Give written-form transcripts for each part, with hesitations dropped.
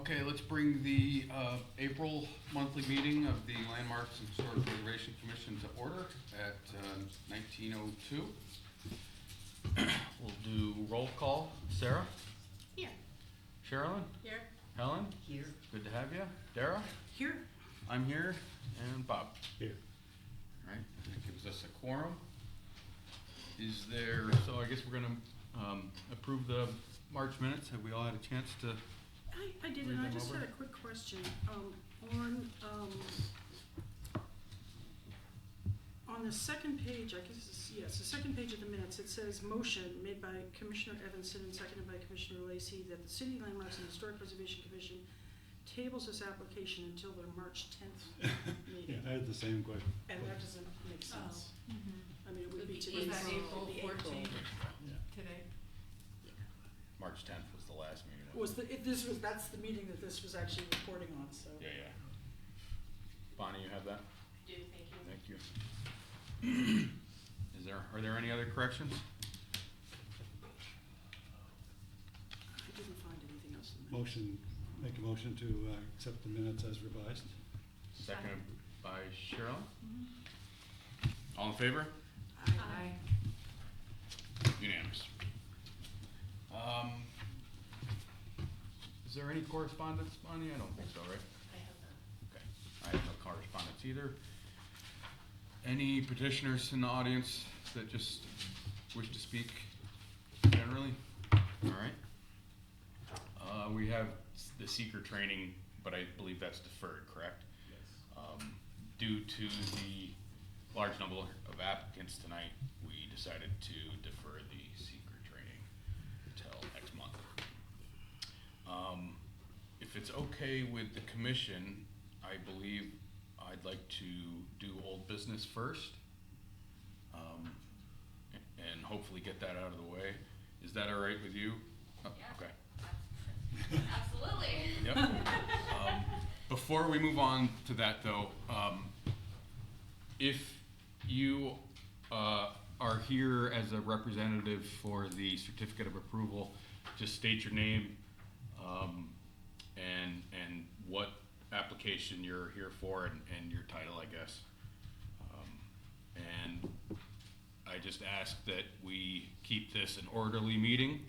Okay, let's bring the April monthly meeting of the Landmarks and Historic Preservation Commission to order at 19:02. We'll do roll call. Sarah? Here. Sherilyn? Here. Helen? Here. Good to have you. Dara? Here. I'm here. And Bob? Here. All right, that gives us a quorum. Is there, so I guess we're gonna approve the March minutes. Have we all had a chance to? I did, Read and I them just over? had a quick question. On the second page, I guess it's, yes, the second page of the minutes, it says motion made by Commissioner Evanson and seconded by Commissioner Lacey that the City Landmarks and Historic Preservation Commission tables this application until their March 10th Yeah, meeting. I had the same question. And that doesn't make sense. I mean, it would be Was today. that so April it'd be 14th? Yeah. Today? March 10th was the last meeting. That's the meeting that this was actually reporting on, so. Yeah. Bonnie, you have that? Do, thank you. Thank you. Are there any other corrections? I didn't find anything else in there. Make a motion to accept the minutes as revised. Seconded by Cheryl. All in favor? Aye. Unanimous. Is there any correspondence, Bonnie? I don't think so, right? I have that. Okay. I have no correspondence either. Any petitioners in the audience that just wish to speak generally? All right. We have the seeker training, but I believe that's deferred, correct? Yes. Due to the large number of applicants tonight, we decided to defer the seeker training until next month. If it's okay with the commission, I believe I'd like to do old business first, and hopefully get that out of the way. Is that all right with you? Oh, Yeah. Okay. Absolutely. Yep. Before we move on to that though, if you are here as a representative for the certificate of approval, just state your name and what application you're here for and your title, I guess. And I just ask that we keep this an orderly meeting.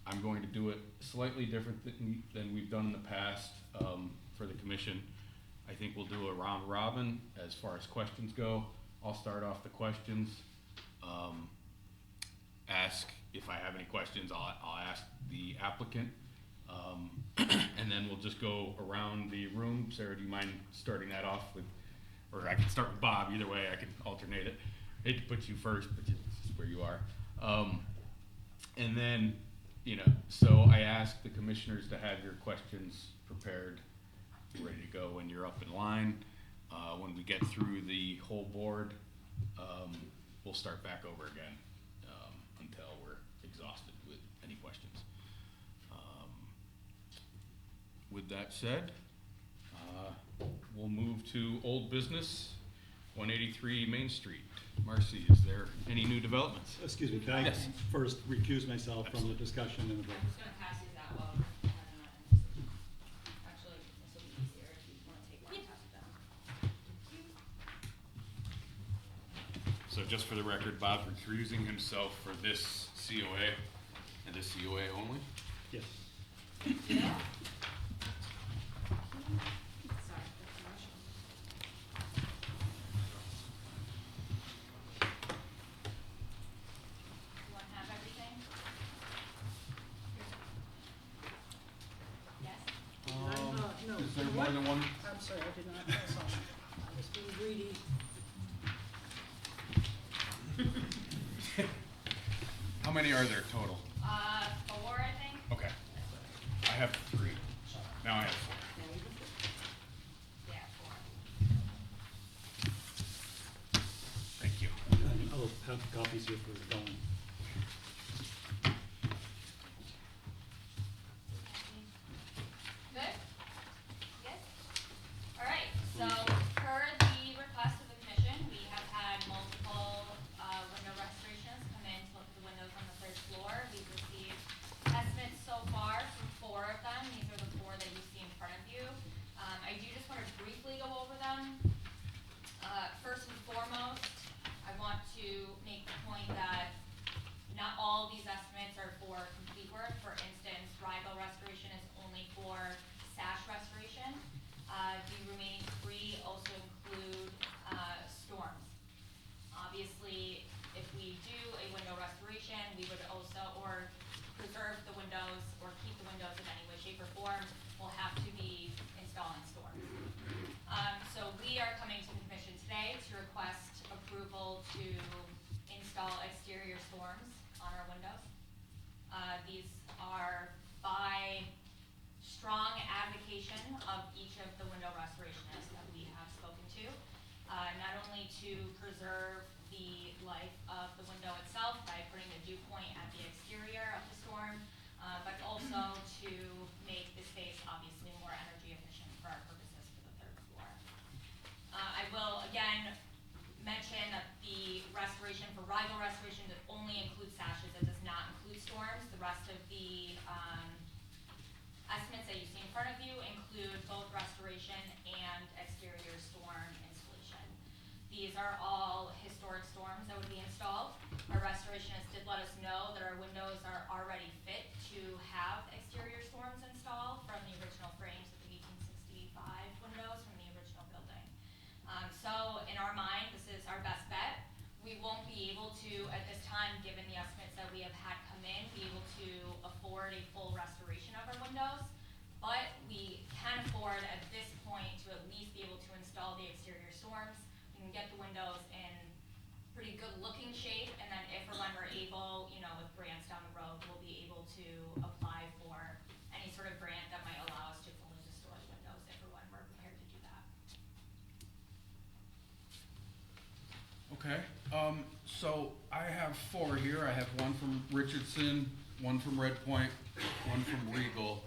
I'm going to do it slightly different than we've done in the past for the commission. I think we'll do a round robin as far as questions go. I'll start off the questions. Ask if I have any questions, I'll ask the applicant. And then we'll just go around the room. Sarah, do you mind starting that off with, or I can start with Bob, either way, I can alternate it. Hate to put you first, but this is where you are. And then, so I ask the commissioners to have your questions prepared, ready to go when you're up in line. When we get through the whole board, we'll start back over again until we're exhausted with any questions. With that said, we'll move to old business, 183 Main Street. Marcy, is there any new developments? Excuse me, can I Yes. first recuse myself from the discussion in the vote? I'm just gonna pass these out while actually, this will be easier if you wanna take one and pass it down. So just for the record, Bob's recusing himself for this COA and this COA only. Yes. Yeah? Sorry, the commercial. You wanna have everything? Yes? No. Is there more than one? I'm sorry, I did not pass on. I was being greedy. How many are there total? 4, I think. Okay. I have 3. Now I have 4. Yeah, 4. Thank you. And I'll have copies here for Dawn. Good? Yes? All right, so per the request of the commission, we have had multiple window restorations come in to look at the windows on the first floor. We've received estimates so far for 4 of them. These are by strong advocation of each of the window restorationists that we have spoken to, not only to preserve the life of the window itself by putting a dew point at the exterior of the storm, but also to make the space obviously more energy efficient for our purposes for the third floor. I will again mention that the restoration for Rigel restoration that only includes sashes, it does not include storms. The rest of the estimates that you see in front of you include both restoration and exterior storm installation. These are all historic storms that would be installed. Our restorationists did let us know that our windows are already fit to have exterior storms installed from the original frames of the 1865 windows from the original building. So in our mind, this is our best bet. We won't be able to, at this time, given the estimates that we have had come in, be able to afford a full restoration of our windows, but we can afford at this point to at least be able to install the exterior storms. We can get the windows in pretty good looking shape, and then if or when we're able, you know, with grants down the road, we'll be able to apply for any sort of grant that might allow us to fully restore the windows if or when we're prepared to do that. Okay, so I have 4 here. I have one from Richardson, one from Red Point, one from Regal.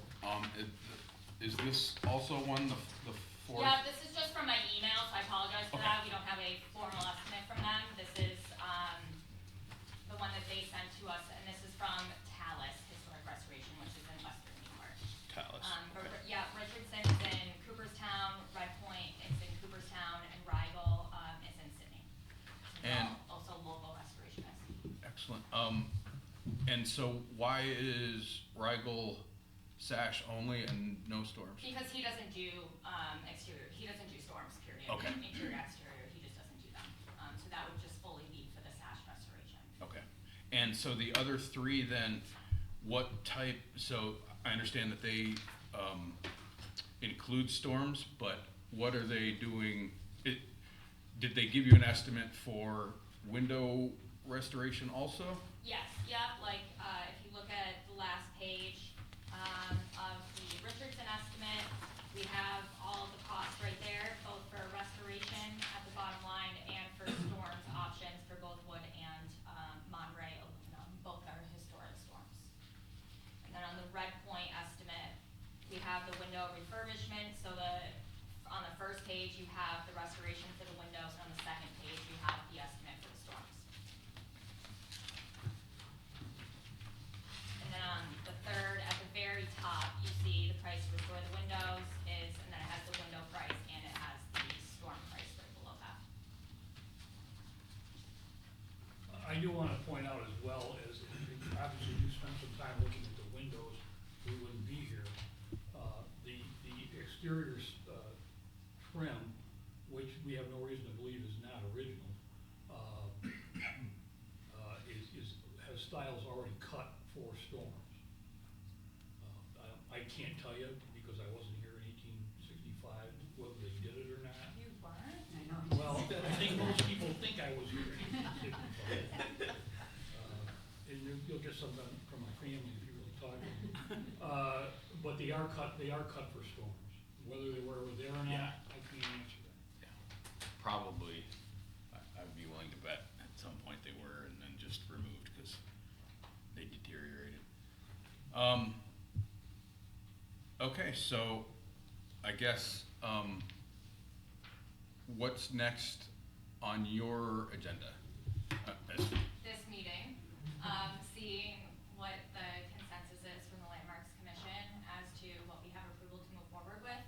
Is this also one, the 4th? Yeah, this is just from my email, so I apologize for Okay. that. We don't have a formal estimate from them. This is, the one that they sent to us, and this is from Talus Historic Restoration, which is in Western New York. Talus, But okay. yeah, Richardson is in Cooperstown, Red Point is in Cooperstown, and Rigel, is in Sydney. And- Also local restorationists. Excellent. And so why is Rigel sash only and no storms? Because he doesn't do, exterior, he doesn't do storms, period. Okay. Interior, exterior, he just doesn't do them. So that would just fully be for the sash restoration. Okay. And so the other 3 then, what type, so I understand that they include storms, but what are they doing? Did they give you an estimate for window restoration also? Yes, yeah, like, if you look at the last page, of the Richardson estimate, we have all of the costs right there, both for restoration at the bottom line and for storms options for both wood and, Monterey aluminum, both are historic storms. And then on the Red Point estimate, we have the window refurbishment, so on the first page, you have the restoration for the windows, and on the second page, you have the estimate for the storms. And then on the third, at the very top, you see the price to restore the windows is, and then it has the window price and it has the storm price right below that. I do want to point out as well, as obviously you spent some time looking at the windows, we wouldn't be here. The exterior trim, which we have no reason to believe is not original, has styles already cut for storms. I can't tell you, because I wasn't here in 1865, whether they did it or not. You weren't? I know. Well, I think most people think I was here in 1865. And you'll get some from my family if you really talk to them. But they are cut for storms. Whether they were there or Yeah. not, I can't answer that. Probably, I'd be willing to bet at some point they were and then just removed because they deteriorated. Okay, so I guess, what's next on your agenda? This meeting, seeing what the consensus is from the Landmarks Commission as to what we have approval to move forward with.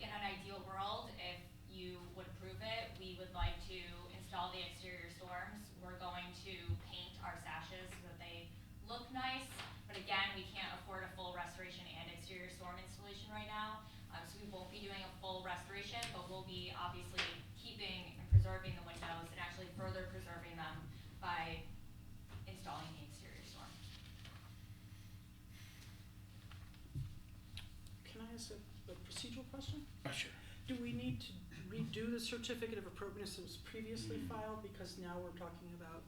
In an ideal world, if you would approve it, we would like to install the exterior storms. We're going to paint our sashes so that they look nice, but again, we can't afford a full restoration and exterior storm installation right now. So we won't be doing a full restoration, but we'll be obviously keeping and preserving the windows and actually further preserving them by installing the exterior storm. Can I ask a procedural question? Sure. Do we need to redo the certificate of appropriateness that was previously Hmm. filed, because now we're talking about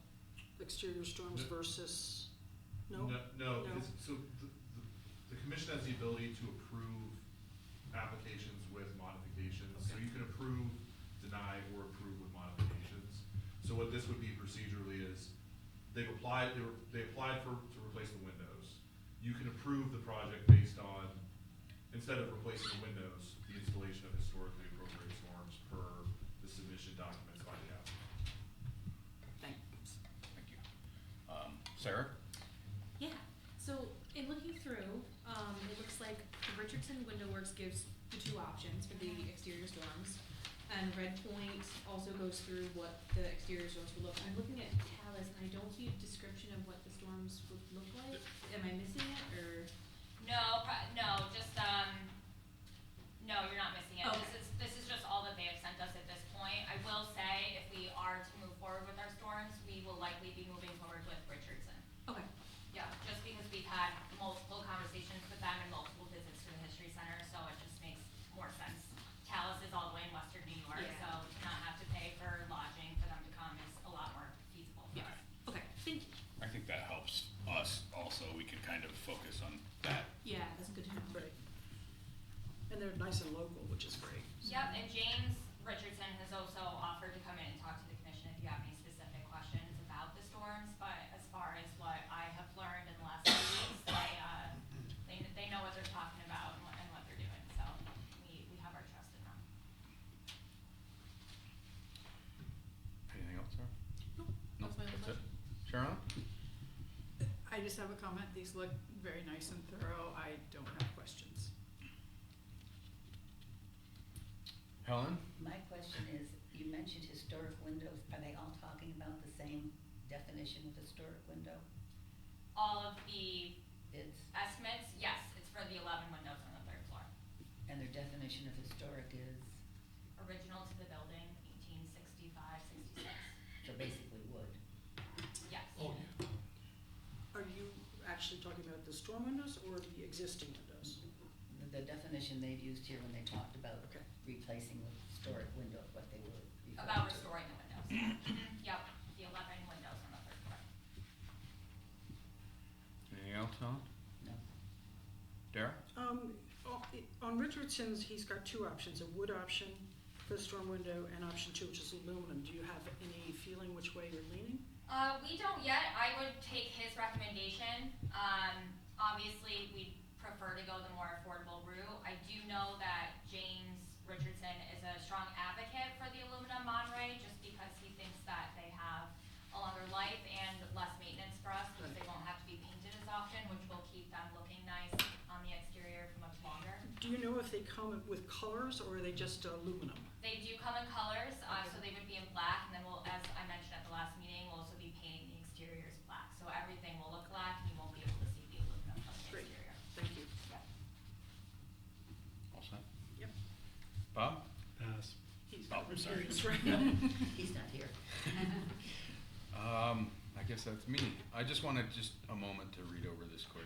exterior storms No. versus, no? No, No. so has the ability to approve applications with modifications. So Okay. you can approve, deny, or approve with modifications. So what this would be procedurally is, they applied to replace the windows. You can approve the project based on, instead of replacing the windows, the installation of historically appropriate storms per the submission documents by the applicant. Thanks. Thank you. Sarah? Yeah, so in looking through, it looks like the Richardson Window Works gives the two options for the exterior storms. And Red Point also goes through what the exterior storms would look. I'm looking at Talus and I don't see a description of what the storms would look like. Am I missing it or? No, just, no, you're not missing it. Okay. This is just all that they have sent us at this point. I will say, if we are to move forward with our storms, we will likely be moving forward with Richardson. Okay. Yeah, just because we've had multiple conversations with them and multiple visits to the History Center, so it just makes more sense. Talus is all the way in western New York, Yeah. so to not have to pay for lodging for them to come is a lot more feasible for Yeah. us. Okay, thank you. I think that helps us also. We can kind of focus on that. Yeah, that's good to know. Right. And they're nice and local, which is great. Yep, and James Richardson has also offered to come in and talk to the commission if you have any specific questions about the storms, but as far as what I have learned in the last few weeks, they know what they're talking about and what they're doing, so we have our trust in them. Anything else, Sarah? Nope, No, that's my only that's it. question. Sharon? I just have a comment. These look very nice and thorough. I don't have questions. Helen? My question is, you mentioned historic windows, are they all talking about the same definition of historic window? All of the It's, estimates, yes, it's for the 11 windows on the third floor. and their definition of historic is, Original to the building, 1865, 66, so basically wood. yes. Oh, yeah. Are you actually talking about the storm windows or the existing windows? The definition they've used here when they talked about Okay. replacing the historic window, what they were referring to. About restoring the windows. Yep, the 11 windows on the third floor. Anything else, Helen? No, Dara? On Richardson's, he's got two options, a wood option for the storm window and option two, which is aluminum. Do you have any feeling which way you're leaning? We don't yet. I would take his recommendation. Obviously, we'd prefer to go the more affordable route. I do know that James Richardson is a strong advocate for the aluminum Monterey, just because he thinks that they have a longer life and less maintenance for us, because they won't have to be painted as often, which will keep them looking nice on the exterior for much longer. Do you know if they come with colors or are they just aluminum? They do come in colors, so they would be in black, and then we'll, as I mentioned at the last meeting, we'll also be painting the exteriors black. So everything will look black, and you won't be able to see the aluminum from the Great. exterior. Thank you. All set? Yep. Bob? Pass. He's Oh, got sorry. experience, right? he's not here. I guess that's me. I just wanted just a moment to read over this quick.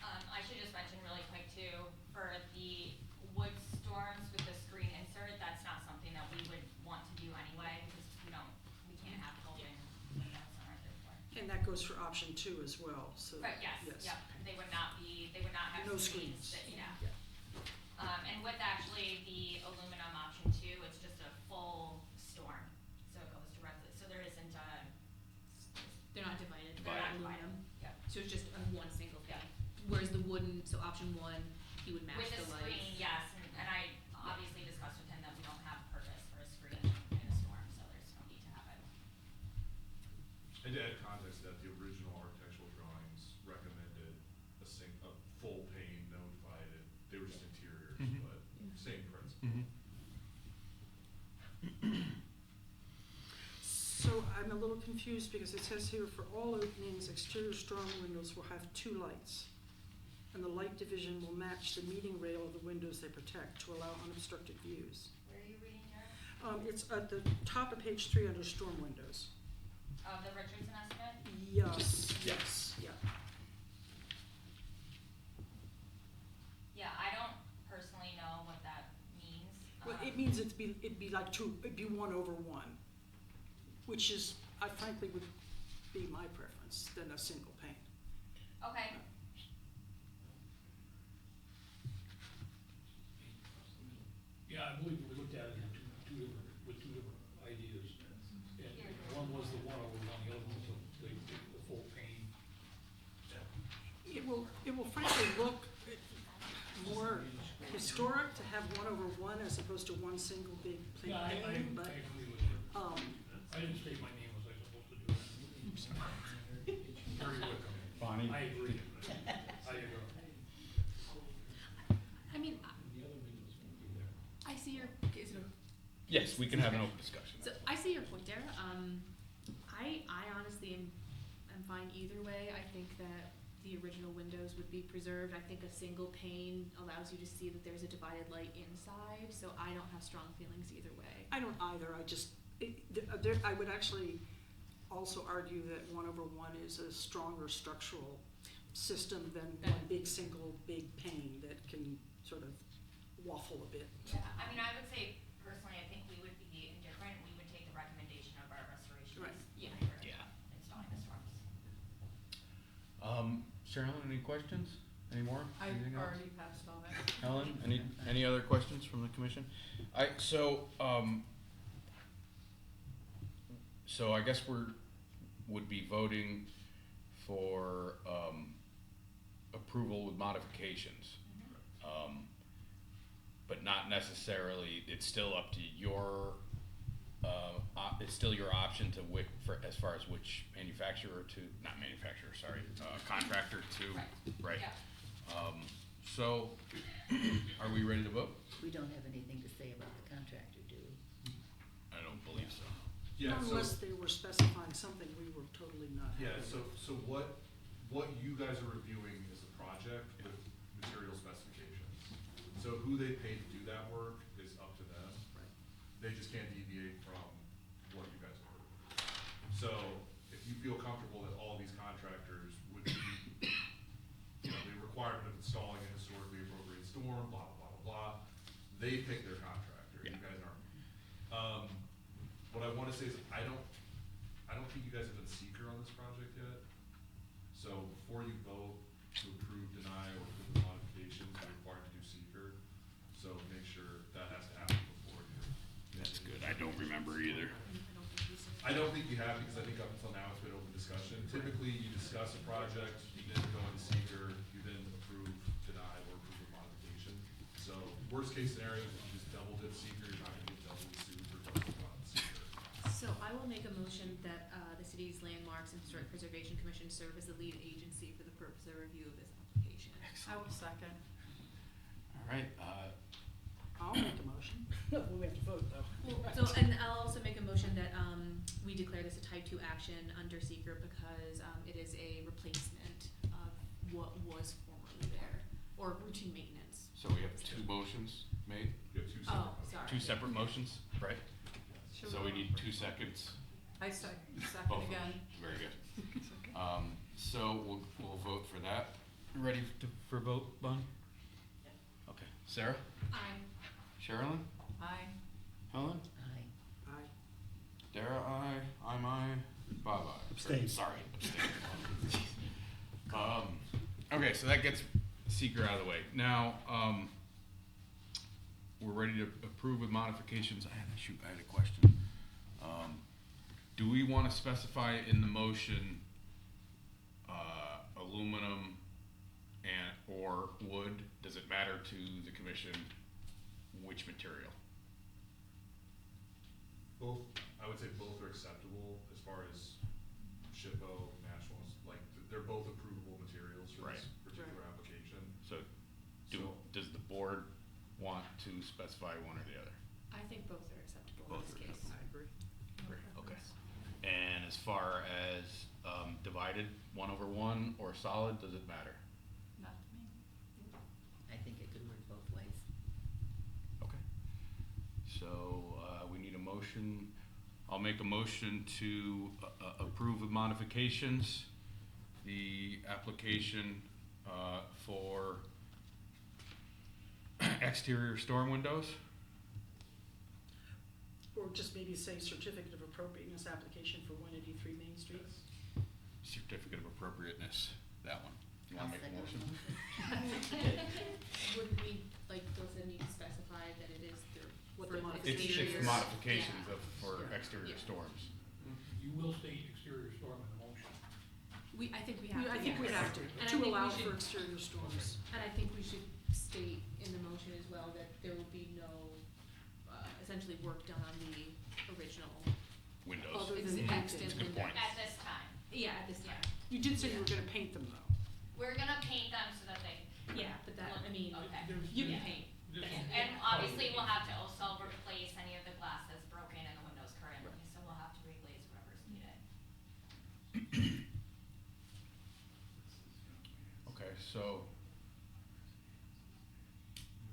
I should just mention really quick too, for the wood storms with the screen insert, that's not something that we would want to do anyway, because we can't have open windows on our third floor. And that goes for option two as well, so. But yes, yep, they would not have No screens, screens. yeah. Yeah. And with actually the aluminum option two, it's just a full storm, so it goes directly, so there isn't a, They're not divided, they're they're not divided. aluminum. Yep. So it's just on one single Yeah. thing. Whereas the wooden, so option one, he would match With the the lights. screen, yes, and I obviously discussed with him that we don't have purpose for a screen in a storm, so there's no need to have it. And to add context to that, the original architectural drawings recommended a full pane notified, they were just interiors, Mhm. but same principle. So I'm a little confused because it says here for all openings, exterior storm windows will have two lights. And the light division will match the meeting rail of the windows they protect to allow unobstructed views. Where are you reading, It's at the top of page 3 under storm windows. The Richardson estimate? Yes, Yes. yeah. Yeah, I don't personally know what that means. Well, it means it'd be like it'd be 1/1, which is, I frankly would be my preference than a single pane. Okay, Yeah, I believe we looked at it in two different ideas. And one was the 1/1, the other one was the full pane. It will frankly look more historic to have 1/1 as opposed to one single big plain Yeah, I pane, but, agree with you. um, I didn't state my name, was I supposed to do that? Very good. Bonnie? I agree. I agree. I mean, I see your, is it, Yes, we can have an open discussion. so I see your point there. I honestly am fine either way. I think that the original windows would be preserved. I think a single pane allows you to see that there's a divided light inside, so I don't have strong feelings either way. I don't either, I would actually also argue that 1/1 is a stronger structural system than one big pane that can sort of waffle a bit. yeah, I mean, I would say personally, I think we would be indifferent, we would take the recommendation of our restoration. Right. Yeah. Yeah. Installing the storms. Sherilyn, any questions? Any more? I Anything else? already passed all that. Helen, any other questions from the commission? So I guess would be voting for, approval with modifications. But not necessarily, it's still up to your, it's still your option to as far as which contractor to, right? Yeah. So, are we ready to vote? We don't have anything to say about the contractor, do we? I don't believe so. Yeah, so, Unless they were specifying something we were totally not happy yeah, with. so what you guys are reviewing is the project with material specifications. So who they pay to do that work is up to them. Right. They just can't deviate from what you guys approved. So if you feel comfortable that all of these contractors would be, the requirement of installing a historically appropriate storm, blah, blah, blah, blah, they pick their contractor, you Yeah. guys aren't. What I wanna say is, I don't think you guys have done seeker on this project yet. So before you vote to approve, deny, or approve the modifications, you're required to do seeker. So make sure that has to happen before you. That's good, I don't remember either. I don't think you have, because I think up until now it's been open discussion. Typically, you discuss a project, you then go into seeker, you then approve, deny, or approve a modification. So worst case scenario, is if you just double dip seeker, you're not gonna get doubly sued for double dip seeker. So I will make a motion that, the city's Landmarks and Historic Preservation Commission serve as the lead agency for the purpose of review of this application. I will second. All right, I'll make a motion. We have to vote though. Well, and I'll also make a motion that, we declare this a type 2 action under seeker because, it is a replacement of what was formerly there, or routine maintenance. so we have two motions made, You have two separate Oh, motions. sorry. two separate motions, right? Should So we need 2 seconds. I second Both of again. them. Very good. So we'll vote for that. Ready for vote, Bonnie? Okay, Sarah? Aye. Sherilyn? Aye. Helen? Aye. Aye. Dara, aye. I'm aye. Bob, aye. Abstain. Sorry, abstain. Okay, so that gets seeker out of the way. Now, we're ready to approve with modifications. I had a question. Do we wanna specify in the motion, aluminum or wood? Does it matter to the commission which material? Both, I would say both are acceptable as far as SHPO, nationals, like, they're both approvable materials for this Right. particular application. So, So- does the board want to specify one or the other? I think both are acceptable in Both this are case. I agree. Okay. And as far as, divided 1/1 or solid, does it matter? Not to me. I think it could work both ways. Okay. so, we need a motion. I'll make a motion to, approve with modifications, the application, for exterior storm windows. Or just maybe say certificate of appropriateness application for 183 Main Street. Certificate of appropriateness, that one. You wanna I'll make a second motion? Wouldn't we, like, does it need to specify that it is through? What for the It's exterior? modifications of, for Yeah. exterior Yeah. storms. You will state exterior storm in the motion. I think we have to. I think we yes. have to, And I to think we allow should- for exterior storms. And I think we should state in the motion as well that there will be no, essentially work done on the original Windows. Other than extant painting. That's a good point. At this time. Yeah, at this time. You did say you were gonna paint them though. We're gonna paint them so that they, Yeah, but that, I mean, Okay. There's- you Yeah. can paint. this is and part of obviously it. we'll have to also replace any of the glass that's broken in the windows currently, so we'll have to reglaze whatever's needed. Okay, so,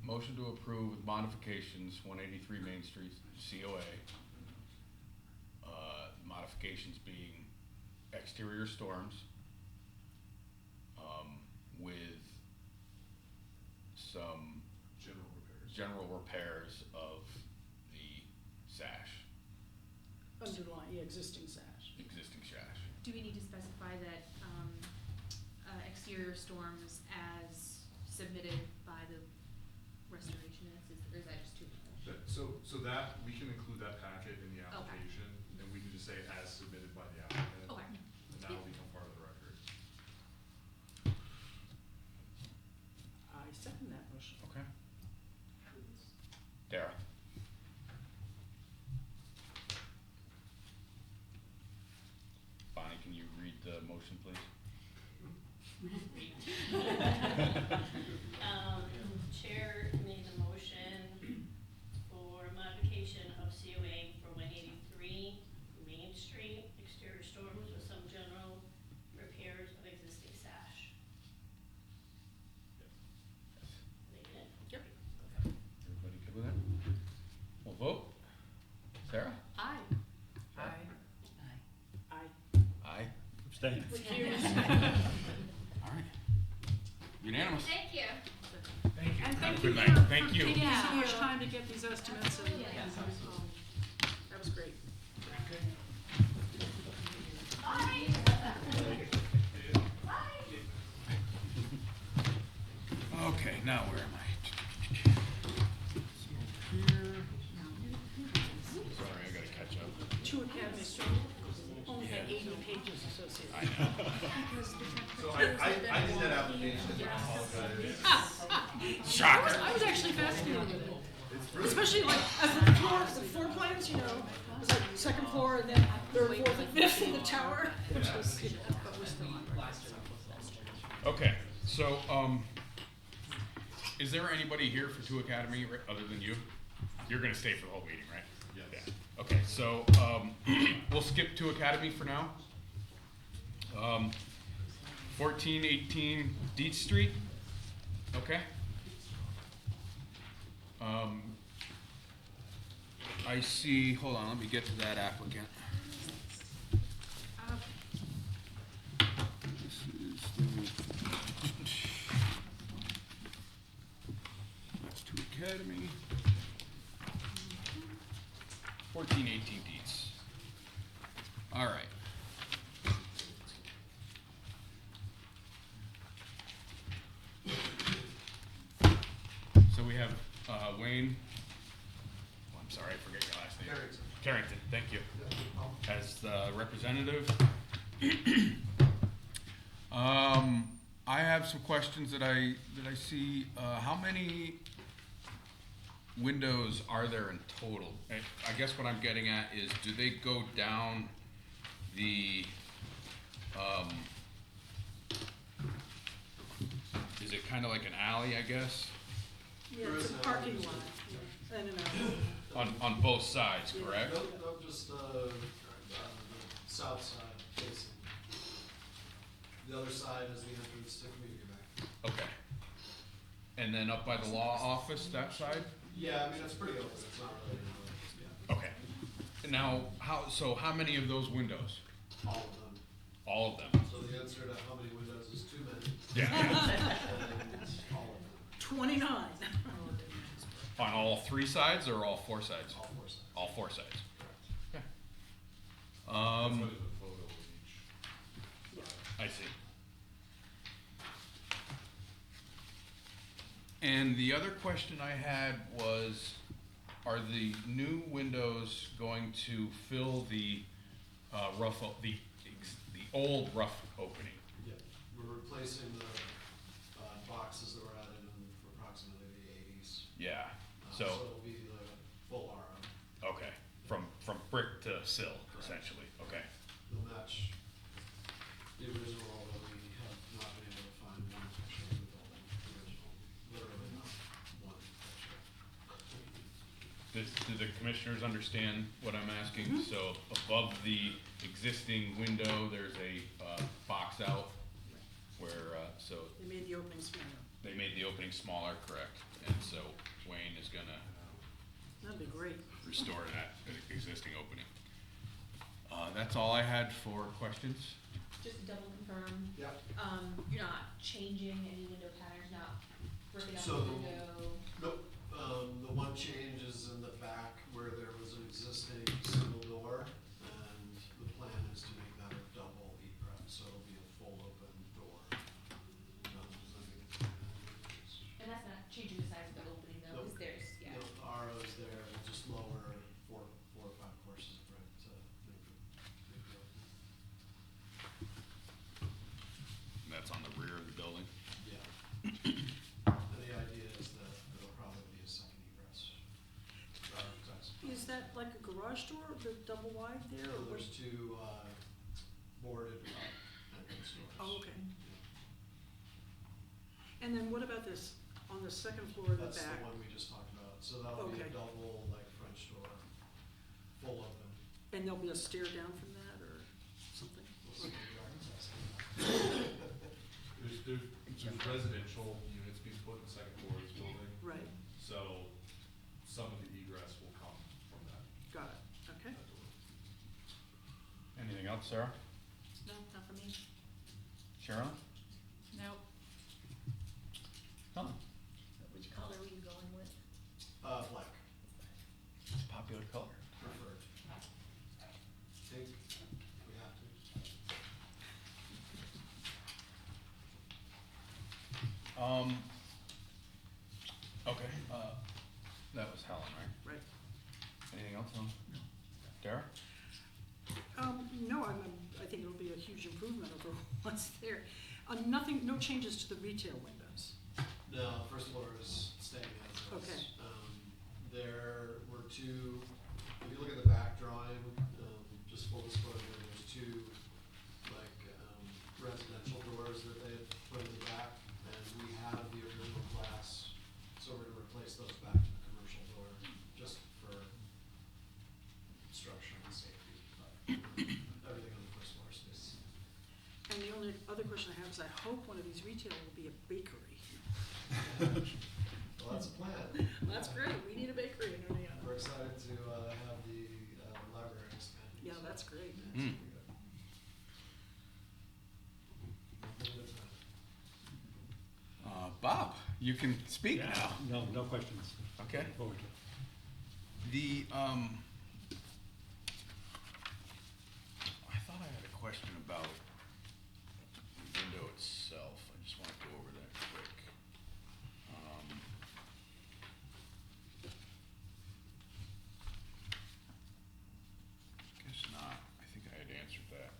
motion to approve with modifications, 183 Main Street, COA. Modifications being exterior storms, with some General repairs. general repairs of the sash, Underline, existing sash. existing sash. Do we need to specify that, exterior storms as submitted by the restorationists, or is that just too much? So that, we can include that packet in the Okay. application, and we can just say as submitted by the applicant. Okay. And that will become part of the record. I second that motion. Okay. Dara? Bonnie, can you read the motion, please? Chair made the motion for modification of COA for 183 Main Street, exterior storms with some general repairs of existing sash. Making it? Yep. Everybody good with that? We'll vote. Sarah? Aye. Aye. I Aye. Abstain. recuse. All right. Unanimous. Thank you. Thank you. And Have a thank good you night. for Thank you. taking so Yeah. much time to get these estimates and, that was great. Bye. Okay, now where am I? Sorry, I gotta catch up. 2 Academy only had 80 pages associated. I know. So I did that application, and I apologize. Shocker. I was actually fascinated with it. Especially like, as the floor plans, you know, it was like second floor and then third, fourth, and fifth in the tower, which was, you know, but we're still on record, so. Okay, so, is there anybody here for 2 Academy other than you? You're gonna stay for the whole meeting, right? Yes. Yeah. Okay, so, we'll skip 2 Academy for now. 1418 Dietz Street, okay? I see, hold on, let me get to that applicant. This is that's 2 Academy. 1418 Dietz. All right. So we have Wayne, oh, I'm sorry, I forget your last name. Carrington, thank you. As the representative. I have some questions that I see. How many windows are there in total? I guess what I'm getting at is, do they go down the, is it kind of like an alley, I guess? Yeah, it's a parking lot, yeah, in and out. On both sides, correct? No, just, the south side facing. The other side is the entrance to community bank. Okay. And then up by the law office, that side? Yeah, I mean, it's pretty open, it's not really, Now, how many of those windows? All of them. All of them? So the answer to how many windows is too many, Yeah, and all of them, 29. On all 3 sides or all 4 sides? all four sides. All 4 sides. Correct. That's why Um, there's a photo of each. I see. And the other question I had was, are the new windows going to fill the the old rough opening? Yeah, we're replacing the boxes that were added in for approximately the eighties. Yeah, So so, it'll be the full RO. okay, from brick to sill, essentially, okay. They'll match the original, although we have not been able to find one picture of the building, the original, literally not one picture. Do the commissioners understand what I'm asking? Mhm. So above the existing window, there's a box out where, so They made the opening smaller. they made the opening smaller, correct? And so Wayne is gonna That'd be great. restore that existing opening. That's all I had for questions. Just to double confirm, Yeah, you're not changing any window patterns, not ripping out So the the- window? nope, the one change is in the back where there was an existing single door, and the plan is to make that a double egress, so it'll be a full open door. And that's not changing the size of the opening though, Nope. because there's, yeah. No, the RO's there, we'll just lower four or five courses of brick to make the opening. That's on the rear of the building. Yeah. And the idea is that it'll probably be a second egress. Is that like a garage door, the double wide there, So or what? there's two, boarded entrance doors. Oh, okay. And then what about this, on the second floor in the That's back? the one we just talked about, so that'll be a Okay. double, like, French door, full open. And there'll be a stair down from that, or something? We'll see what the architects say. There's residential units being put in the second floor of this building, Right, so some of the egress will come from that. got it, okay. that door. Anything else, Sarah? No, not for me. Sharon? Nope. Helen? Which color were you going with? Black, It's a popular color. preferred. Think we have to. Okay, that was Helen, right? Right. Anything else on? Dara? No, I think it'll be a huge improvement over what's there. Nothing, no changes to the retail windows. No, first floor is staying as is. Okay. There were two, if you look at the back drawing, just full disclosure, there's two, like, residential doors that they had put in the back, and we have the original glass, so we're gonna replace those back to the commercial door, just for structure and safety, but everything on the first floor stays. And the only other question I have is I hope one of these retail will be a bakery. Well, that's a plan. That's great, we need a bakery in Indiana. We're excited to, have the, library expanded. Yeah, so that's great. it's Mm. gonna be good. One at a time. Bob, you can speak now. No questions. Okay. Looking forward to it. The, I thought I had a question about the window itself. I just want to go over that quick. Guess not. I think I had answered that.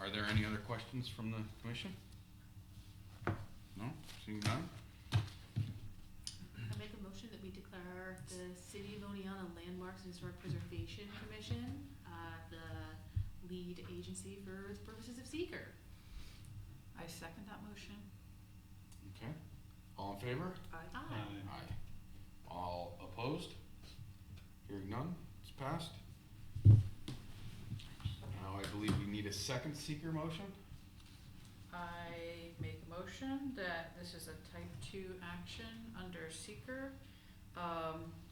Are there any other questions from the commission? No? Seeing none? I make a motion that we declare the City of Oneonta Landmarks and Historic Preservation Commission, the lead agency for the purposes of seeker. I second that motion. Okay. All in favor? Aye. Aye. Aye. All opposed? Hearing none, it's passed. Now I believe we need a second seeker motion. I make a motion that this is a type 2 action under seeker,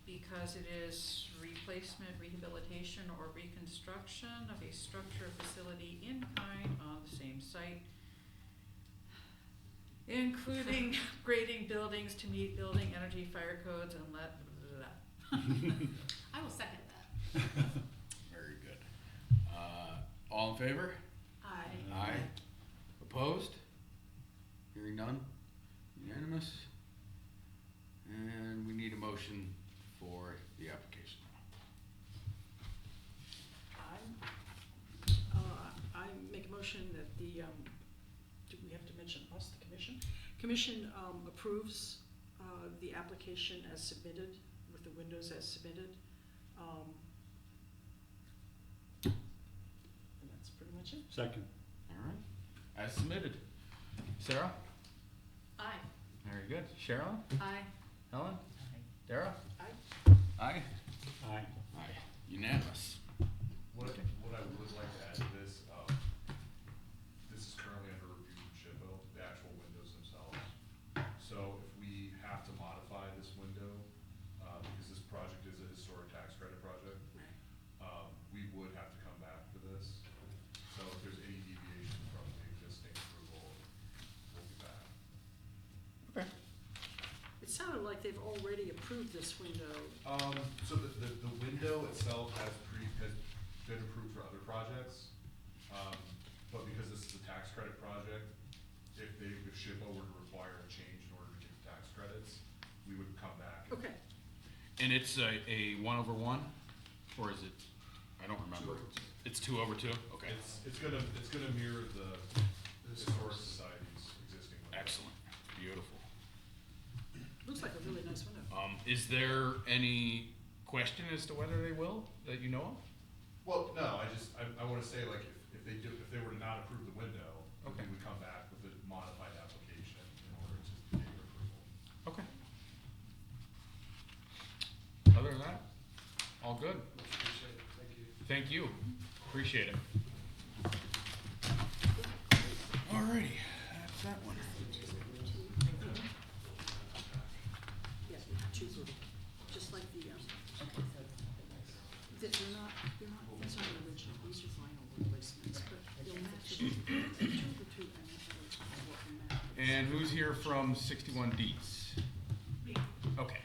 because it is replacement, rehabilitation, or reconstruction of a structure or facility in kind on the same site, including grading buildings to meet building energy fire codes and I will second that. Very good. All in favor? Aye. Aye. Opposed? Hearing none? Unanimous? And we need a motion for the application. I make a motion that the, do we have to mention us, the commission? Commission approves the application as submitted, with the windows as submitted. And that's pretty much it. Second. All right. As submitted. Sarah? Aye. Very good. Cheryl? Aye. Helen? Dara? Aye. Aye. Aye. Aye. Unanimous. What I would like to add to this, this is currently under review from SHPO, the actual windows themselves. So if we have to modify this window, because this project is a historic tax credit project, we would have to come back for this. So if there's any deviation from the existing approval, we'll be back. Okay. It sounded like they've already approved this window. So the window itself has been approved for other projects. But because this is a tax credit project, if SHPO were to require a change in order to get tax credits, we would come back. Okay, And it's a 1/1, or is it? I don't remember. 2/2. It's 2/2. Okay. It's gonna mirror the Historic Society's existing window. Excellent. Beautiful. looks like a really nice window. Is there any question as to whether they will that you know of? Well, no, I wanna say, like, if they were to not approve the window, then Okay. we would come back with a modified application in order to get your approval. Okay. Other than that, all good. Much appreciated, thank you. Thank you. Appreciate it. Alrighty, that's that one. Yes, two, just like the, they're not, these aren't original, these are vinyl replacements, but they'll match it. Two, and that's what we match. And who's here from 61 Deets? Me, Okay.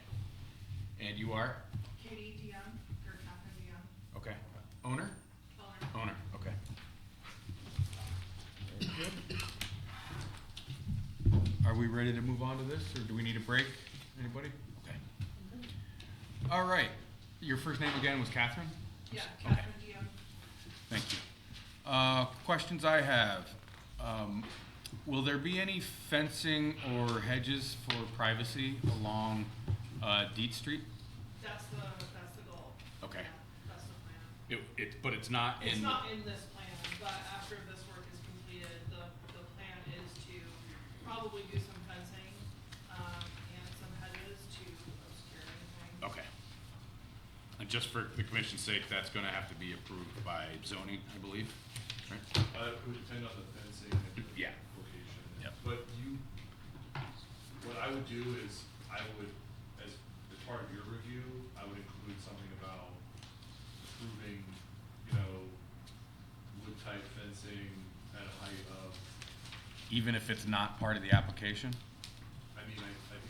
And you are? Katie Dion, or Catherine Dion, Okay. Owner? owner. Owner, okay. Very good. Are we ready to move on to this, or do we need a break? Anybody? Okay. All right. Your first name again was Catherine? Yeah, Okay. Catherine Dion. Thank you. Questions I have. Will there be any fencing or hedges for privacy along Deet Street? That's the goal. Okay. Yeah, that's the plan. But it's not in. It's not in this plan, but after this work is completed, the plan is to probably do some fencing, and some hedges to obscure anything. Okay. And just for the commission's sake, that's gonna have to be approved by zoning, I believe, right? It would depend on the fencing and the Yeah. location. Yep. But what I would do is, I would, as part of your review, I would include something about approving, wood type fencing at a height of, Even if it's not part of the application? I think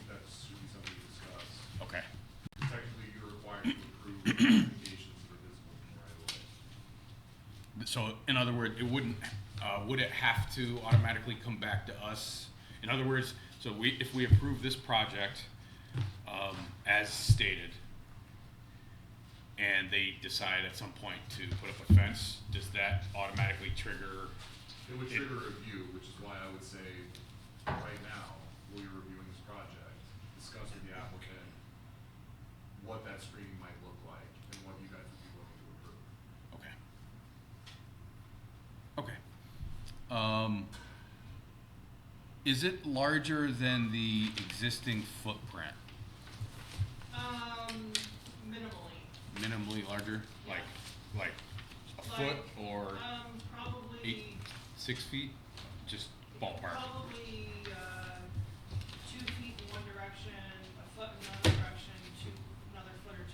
that should be something to discuss. Okay. Technically, you're required to approve applications that are visible from right away. So, in other words, it wouldn't, would it have to automatically come back to us? In other words, so if we approve this project, as stated, and they decide at some point to put up a fence, does that automatically trigger? It would trigger a review, which is why I would say, right now, while you're reviewing this project, discuss with the applicant what that screening might look like and what you guys would be willing to approve. Okay. Okay. Is it larger than the existing footprint? Minimally. Minimally larger? Like a foot or Probably. 6 feet? Just ballpark. Probably, 2 feet in one direction, a foot in another direction, another foot or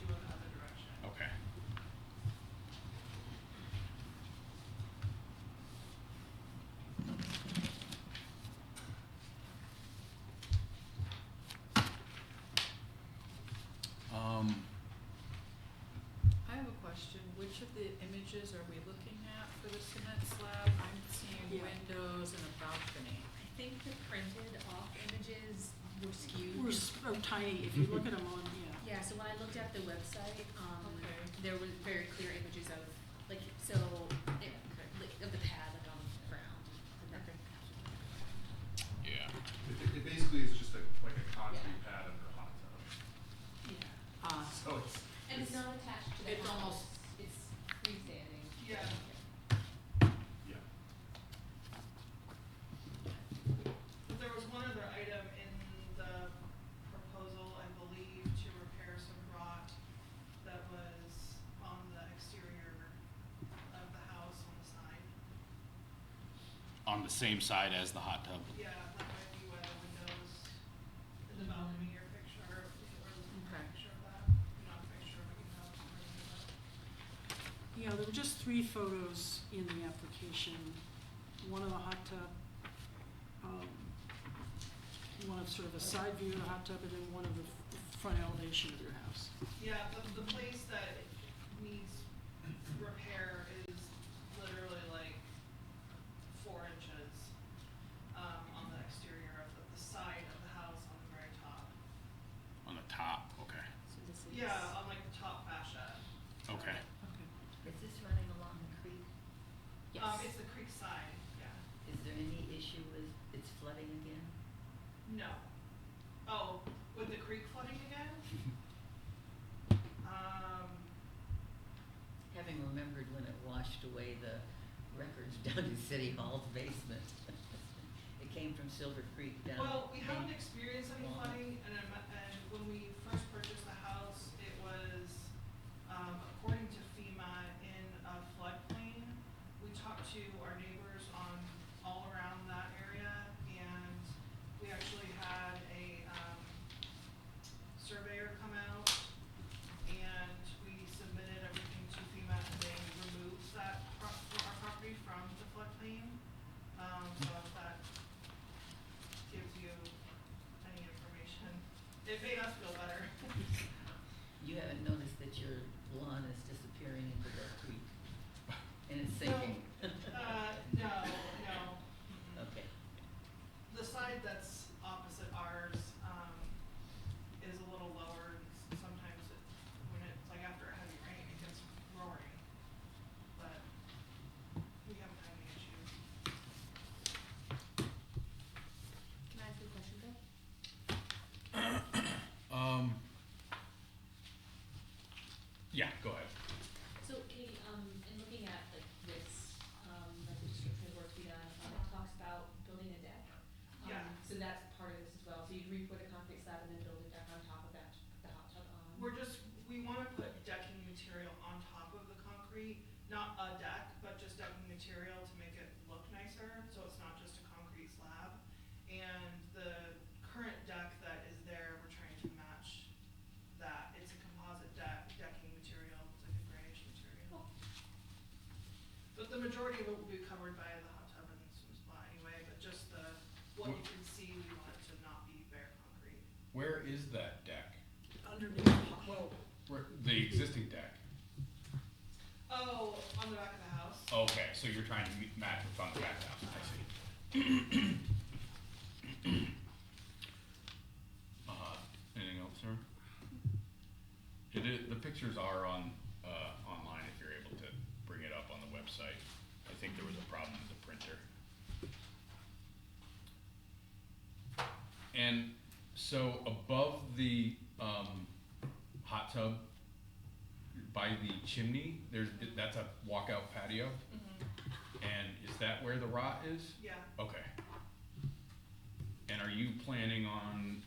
the images are we looking at for the cement slab? I'm seeing Yeah. windows and a balcony. I think the printed off images were skewed. Are tiny, if you look at them on, yeah. Yeah, so when I looked at the website, Okay. there were very clear images of, like, so, it, like, of the pad, like, on the ground. And then- Yeah. It basically is just like a concrete pad under a hot tub. Yeah. So it's. And it's not attached to the It's house, almost- it's freestanding. Yeah. Yeah. But there was one other item in the proposal, I believe, to repair some rot that was on the exterior of the house on the side. On the same side as the hot tub. Yeah, that might be why the windows in the balcony or picture, or Okay. a picture of that, not a picture, but you know. Yeah, there were just 3 photos in the application. One of the hot tub, one of sort of a side view of the hot tub, and then one of the front elevation of your house. Yeah, the place that needs repair is literally like 4 inches, on the exterior of the side of the house on the very top. On the top, okay. So this is. Yeah, on like the top fascia. Okay. Okay. Is this running along the creek? Yes. It's the creek side, yeah. Is there any issue with it's flooding again? No. Oh, with the creek flooding again? Having remembered when it washed away the records down to City Hall's basement. It came from Silver Creek down. Well, we haven't in- experienced any Wow. flooding, and when we first purchased the house, it was, according to FEMA, in a floodplain. We talked to our neighbors on, all around that area, and we actually had a, surveyor come out, and we submitted everything to FEMA, and they removed that our property from the floodplain. So if that gives you any information. It made us feel better. You haven't noticed that your lawn is disappearing into the creek? And it's sinking? No. Mm-mm. Okay. The side that's opposite ours, is a little lower. Sometimes when it's like after a heavy rain, it gets roaring. But we haven't had any issues. Can I ask you a question, Bill? Yeah, go ahead. So Katie, in looking at like this, like the description of work to be done, it talks about building a deck. Yeah. So that's part of this as well, so you'd re-put a concrete slab and then build a deck on top of that, the hot tub on. We wanna put decking material on top of the concrete, not a deck, but just decking material to make it look nicer, so it's not just a concrete slab. And the current deck that is there, we're trying to match that. It's a composite decking material, it's like a grayish material. But the majority of it will be covered by the hot tub and some spa anyway, but just what you can see, we want it to not be bare concrete. Where is that deck? Underneath, The existing deck? Oh, on the back of the house? Okay, so you're trying to match what's on the back house, I see. Anything else, sir? The pictures are on, online if you're able to bring it up on the website. I think there was a problem with the printer. And so above the, hot tub, by the chimney, that's a walkout patio? And is that where the rot is? Yeah. Okay. And are you planning on,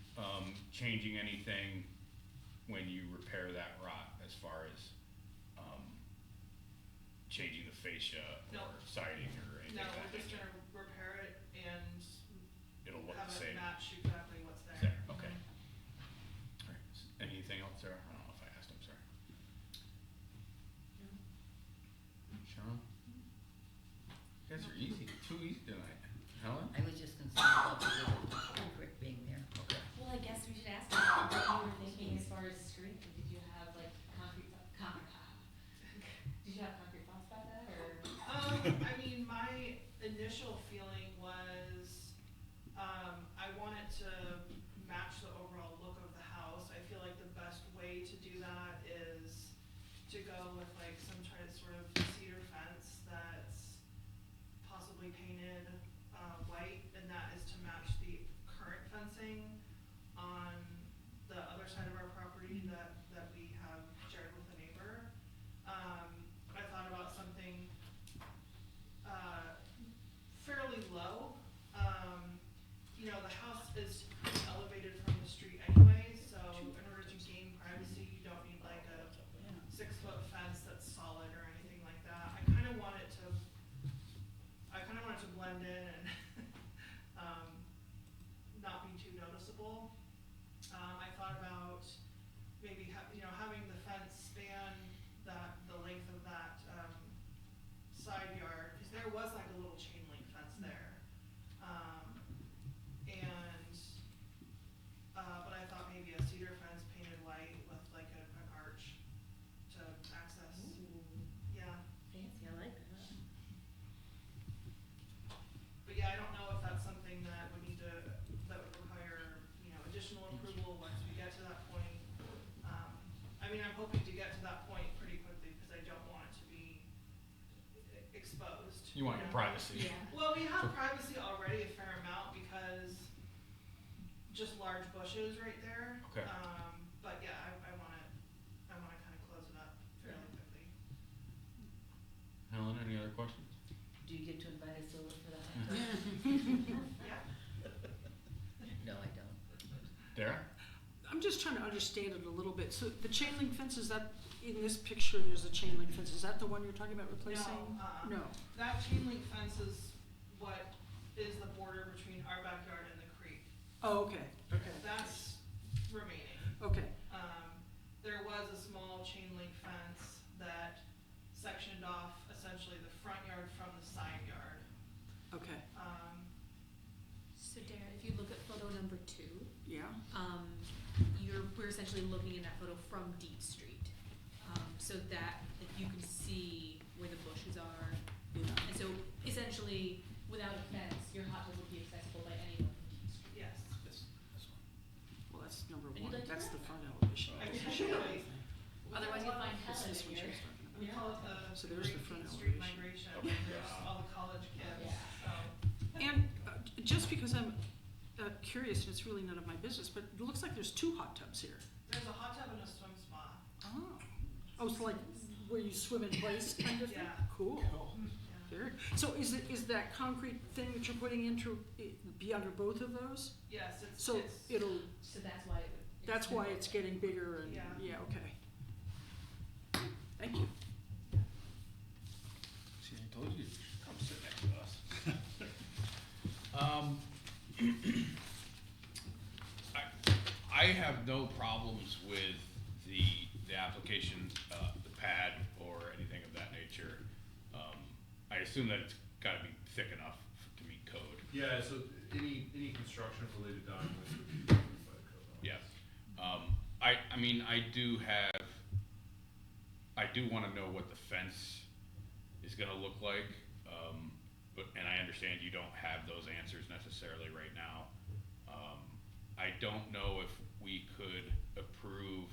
changing anything when you repair that rot as far as, changing the fascia No. or siding or anything No, of that we're just nature? gonna repair it and It'll look have the it same? match exactly what's there. There, okay. Alright, anything else, Sarah? I don't know if I asked, I'm sorry. Sean? You guys are easy, too easy tonight. Helen? I was just concerned about the little brick being there. Okay. Well, I guess we should ask you what you were thinking as far as screening, did you have like concrete, did you have concrete initial feeling was, I wanted to match the overall look of the house. I feel like the best way to do that is to go with like some sort of cedar fence that's possibly painted, white, and that is to match the current fencing on the other side of our property that we have shared with a neighbor. I thought about something, fairly low. You know, the house is elevated from the street anyway, so in order to gain privacy, you don't need like a 6-foot fence that's solid or anything like that. I kinda want it to blend in and, not be too noticeable. I thought about maybe having the fence span the length of that, side yard, cause there was like a little chain link fence there. But I thought maybe a cedar fence painted white with like an arch to access. Yeah, Fancy, I like that. but yeah, I don't know if that's something that would require, additional approval once we get to that point. I mean, I'm hoping to get to that point pretty quickly, because I don't want it to be exposed. You want your know? privacy. Well, we have privacy already a fair amount, because just large bushes right there. Okay. But yeah, I wanna kind of close it up fairly quickly. Helen, any other questions? Do you get to invite us over for that? Yeah. No, I don't. Dara? I'm just trying to understand it a little bit. So the chain link fence, is that, in this picture, there's a chain link fence. Is that the one you're talking about replacing? No, No. that chain link fence is what is the border between our backyard and the creek. Oh, okay, okay. That's remaining. Okay, There was a small chain link fence that sectioned off essentially the front yard from the side yard. okay, So Darren, if you look at photo number 2, yeah, we're essentially looking in that photo from Deep Street. So that, like, you can see where the bushes are. yeah. And so essentially, without a fence, your hot tub would be accessible by anyone from Deep Street. Yes. Well, that's number And you'd 1. like to That's have the that? front elevation. I should have. Otherwise you'll find That's Helen this in one here. she's talking about. We call it the So there's the Great front Street elevation. Migration. Okay. There's all the college kids, Yeah. so. And just because I'm curious, and it's really none of my business, but it looks like there's 2 hot tubs here. There's a hot tub and a swim spa. Oh, so like where you swim in place kind of thing? Yeah. Cool. Yeah. Very, so is that concrete thing that you're putting in to be under both of those? Yes, So it's, it'll, So that's why it would. that's why it's getting bigger and, Yeah. yeah, okay. Thank you. See, I told you, come sit next to us. I have no problems with the application, the pad or anything of that nature. I assume that it's gotta be thick enough to meet code. Yeah, so any construction related documents would be approved by the code. Yes. I mean, I do wanna know what the fence is gonna look like. And I understand you don't have those answers necessarily right now. I don't know if we could approve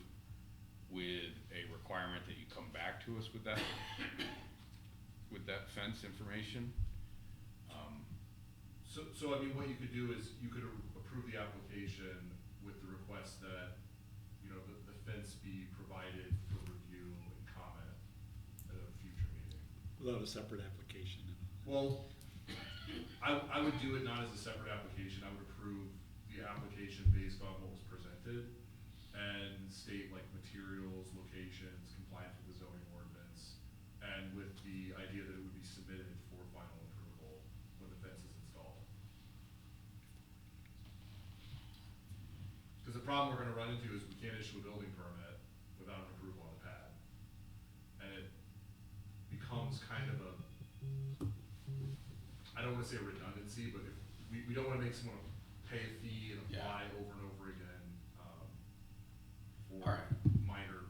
with a requirement that you come back to us with that fence information. So I mean, what you could do is you could approve the application with the request that, the fence be provided for review and comment at a future meeting. Without a separate application. Well, I would do it not as a separate application. I would approve the application based on what was presented and state like materials, locations, compliance with the zoning ordinance, and with the idea that it would be submitted for final approval when the fence is installed. Because the problem we're gonna run into is we can't issue a building permit without an approval on the pad. And it becomes kind of I don't wanna say a redundancy, but if, we don't wanna make someone pay a fee and apply over and over again, for Alright. minor,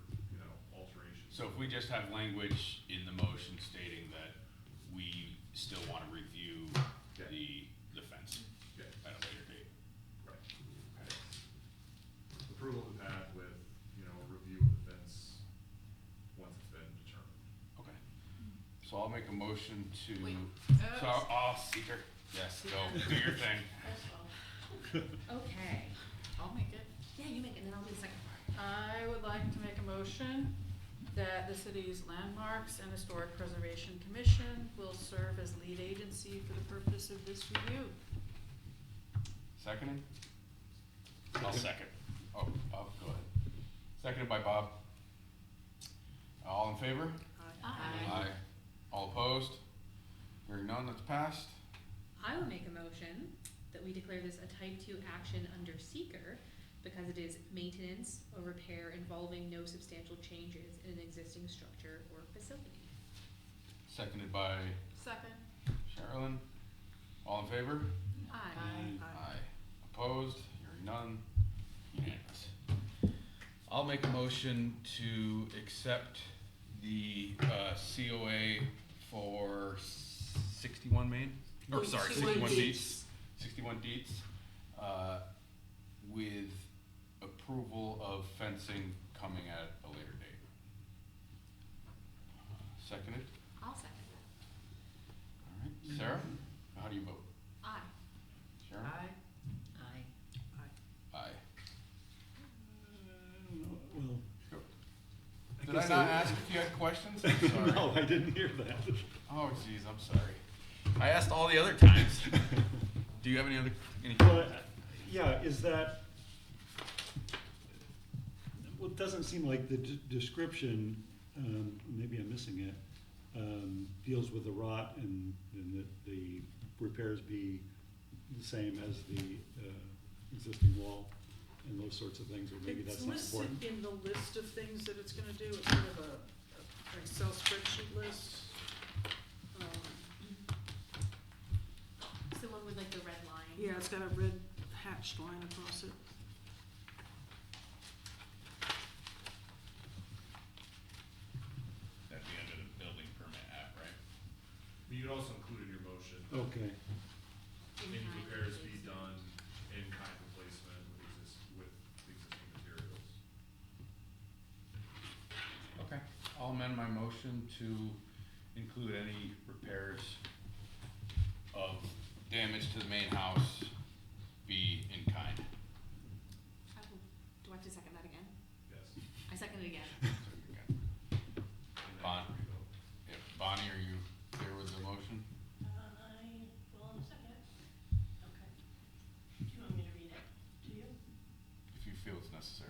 alterations. So if we just have language in the motion stating that we still wanna review So I'll make a motion to, Wait, so, Seeker, yes, go, do your thing. Okay. I'll make it. Yeah, you make it, and then I'll do the second part. I would like to make a motion that the city's Landmarks and Historic Preservation Commission will serve as lead agency for the purpose of this review. Seconded? I'll second. Oh, Bob, go ahead. Seconded by Bob. All in favor? Aye. All opposed? Hearing none, that's passed. I will make a motion that we declare this a type 2 action under seeker because it is maintenance or repair involving no substantial changes in an existing structure or facility. Seconded by Second. Sherilyn. All in favor? Aye. Aye. Opposed? Hearing none. Unanimous. I'll make a motion to accept the COA for 61 Main, or sorry, 61 Dietz. 61 Dietz, with approval of fencing coming at a later date. Seconded? I'll second that. All right. Sarah, how do you vote? Aye. Sharon? Aye. Aye. Well, Did guess I not ask if you had questions? I'm sorry. no, I didn't hear that. Oh, geez, I'm sorry. I asked all the other times. Do you have any? Well, yeah, is that, well, it doesn't seem like the description, maybe I'm missing it, deals with the rot and that the repairs be the same as the existing wall and those sorts of things, or maybe that's not important. It's listed in the list of things that it's gonna do, it's sort of a Excel spreadsheet list. It's the one with like the red line. Yeah, it's got a red hatched line across it. At the end of the building permit app, right? But you could also include in your motion, Okay, any repairs be done in kind replacement with existing materials. Okay. I'll amend my motion to include any repairs of damage to the main house be in kind. Do I have to second that again? Yes. I second it again. And then Bon- revote. Yeah, Bonnie, are you clear with the motion? I will in a second. Okay. Do you want me to read it to you? If you feel it's necessary.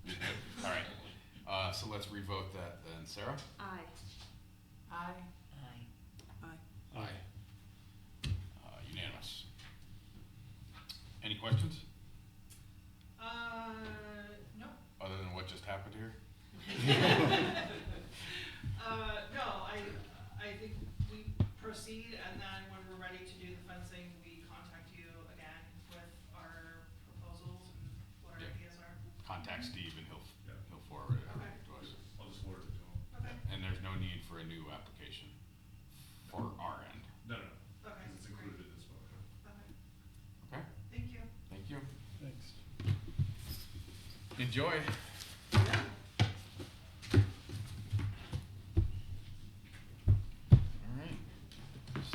You're good? All right. So let's revote that then. Sarah? Aye. Aye. Aye. Aye. Unanimous. Any questions, No. other than what just happened here? No, I think we proceed, and then when we're ready to do the fencing, we contact you again with our proposals and what our Yeah. ideas are. Contact Steve and he'll Yeah. forward it Okay. to us. I'll just forward it to them. Okay, And there's no need for a new application for our end. No, okay. because it's included in this motion. Okay, Okay? thank you. Thank you. thanks. Enjoy. All right.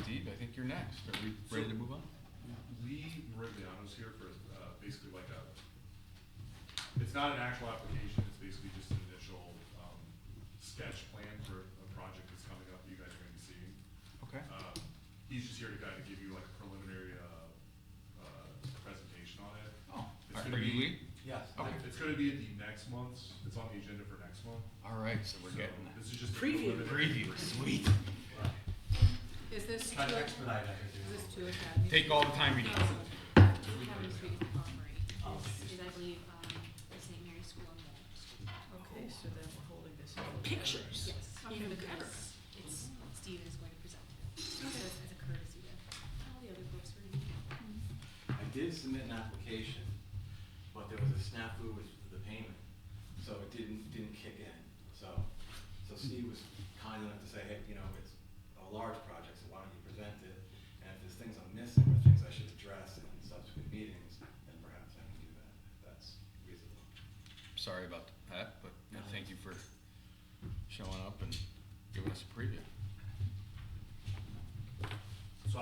Steve, I think you're next. Are we ready to move on? Lee Meridiano's here for, basically like it's not an actual application, it's basically just an initial, sketch plan for a project that's coming up that you guys are gonna be seeing. Okay. He's just here to kind of give you like a preliminary, presentation on it. Oh, It's are gonna you be- Lee? Yes. Okay. It's gonna be at the next month's, it's on the agenda for next month. All right, so we're So getting This is just a Preview. preliminary. preview. Sweet. Is this Try to to, expedite it. is this to Academy? Take all the time you need. Academy Street is the Armory. This is, I believe, the St. Mary's School on Walnut Street. Okay, so then we're holding this. Pictures. Yes, Even even better. because it's, Steve is going to present it. So as a courtesy to all the other folks for reading. I did submit an application, but there was a snafu with the payment, so it didn't kick in. So Steve was kind enough to say, hey, it's a large project, so why don't you present it? And if there's things I'm missing or things I should address in subsequent meetings, then perhaps I can do that, if that's reasonable. Sorry about that, but thank you for showing up and giving us a preview.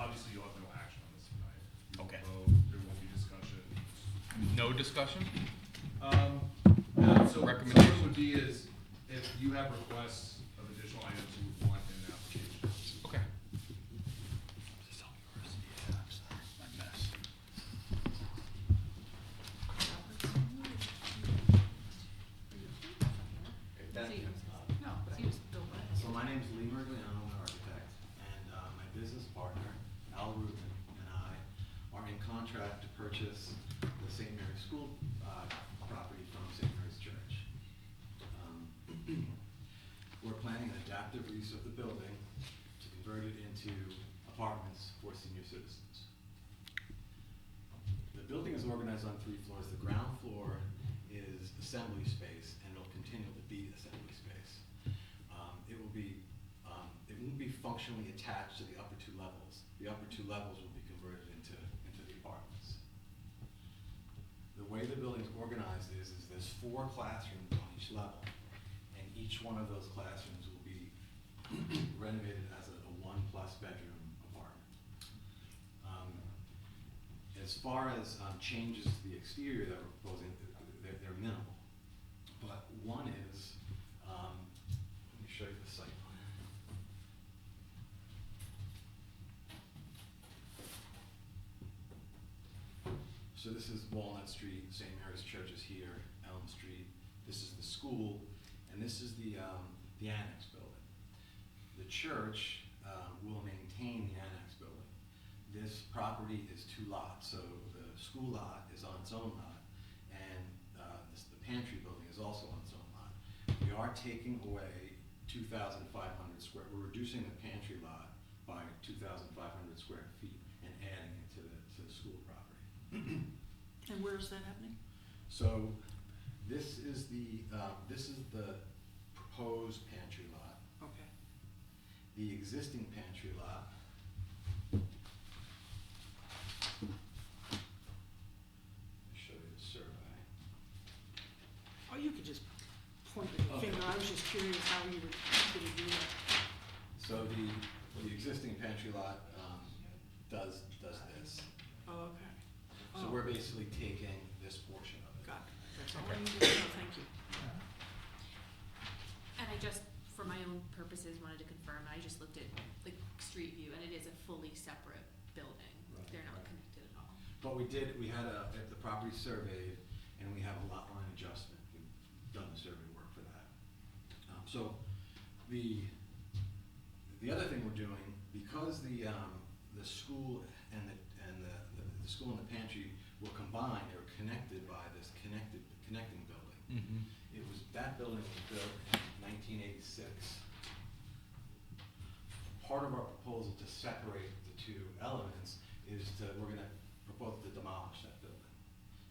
obviously you'll have no action on this tonight. You won't Okay. vote, there won't be discussion. No discussion? So Recommendation. what would be is, if you have requests of additional items you would want in the application. Okay. Thank you. No, but I just don't want So my name's Lee Mergliano, I'm an architect, and my business partner, Al Rubin, and I are in contract to purchase the St. Mary's School property from St. Mary's Church. We're planning an adaptive use of the building to convert it into apartments for senior citizens. The building is organized on 3 floors. The ground floor is assembly space, and it'll continue to be assembly space. It won't be functionally attached to the upper 2 levels. The upper 2 levels will be converted into the apartments. The way the building's organized is there's 4 classrooms on each level, and each one of those classrooms will be renovated as a 1+ bedroom apartment. As far as changes to the exterior that we're proposing, they're minimal. But one is, let me show you the site plan. So this is Walnut Street, St. Mary's Church is here, Elm Street. This is the school, and this is the annex building. The church will maintain the annex building. This property is 2 lots, so the school lot is on its own lot, and the pantry building is also on its own lot. We are taking away 2,500 square, we're reducing the pantry lot by 2,500 square feet and adding it to the school property. And where is that happening? So this is the proposed pantry lot. Okay. The existing pantry lot. I'll show you the survey. Oh, you could just point with your finger. I was just curious how you were gonna do that. So the existing pantry lot does this. Oh, okay. So Oh, we're basically taking this portion of it. got it. That's all I needed to know. Thank you. And I just, for my own purposes, wanted to confirm, I just looked at the street view, and it is a fully separate building. Right, They're not right. connected at all. But we had the property surveyed, and we have a lot line adjustment. We've done the survey work for that. So the other thing we're doing, because the school and the school and the pantry were combined, they were connected by this connecting building. Mm-hmm. That building was built in 1986. Part of our proposal to separate the 2 elements is we're gonna propose to demolish that building.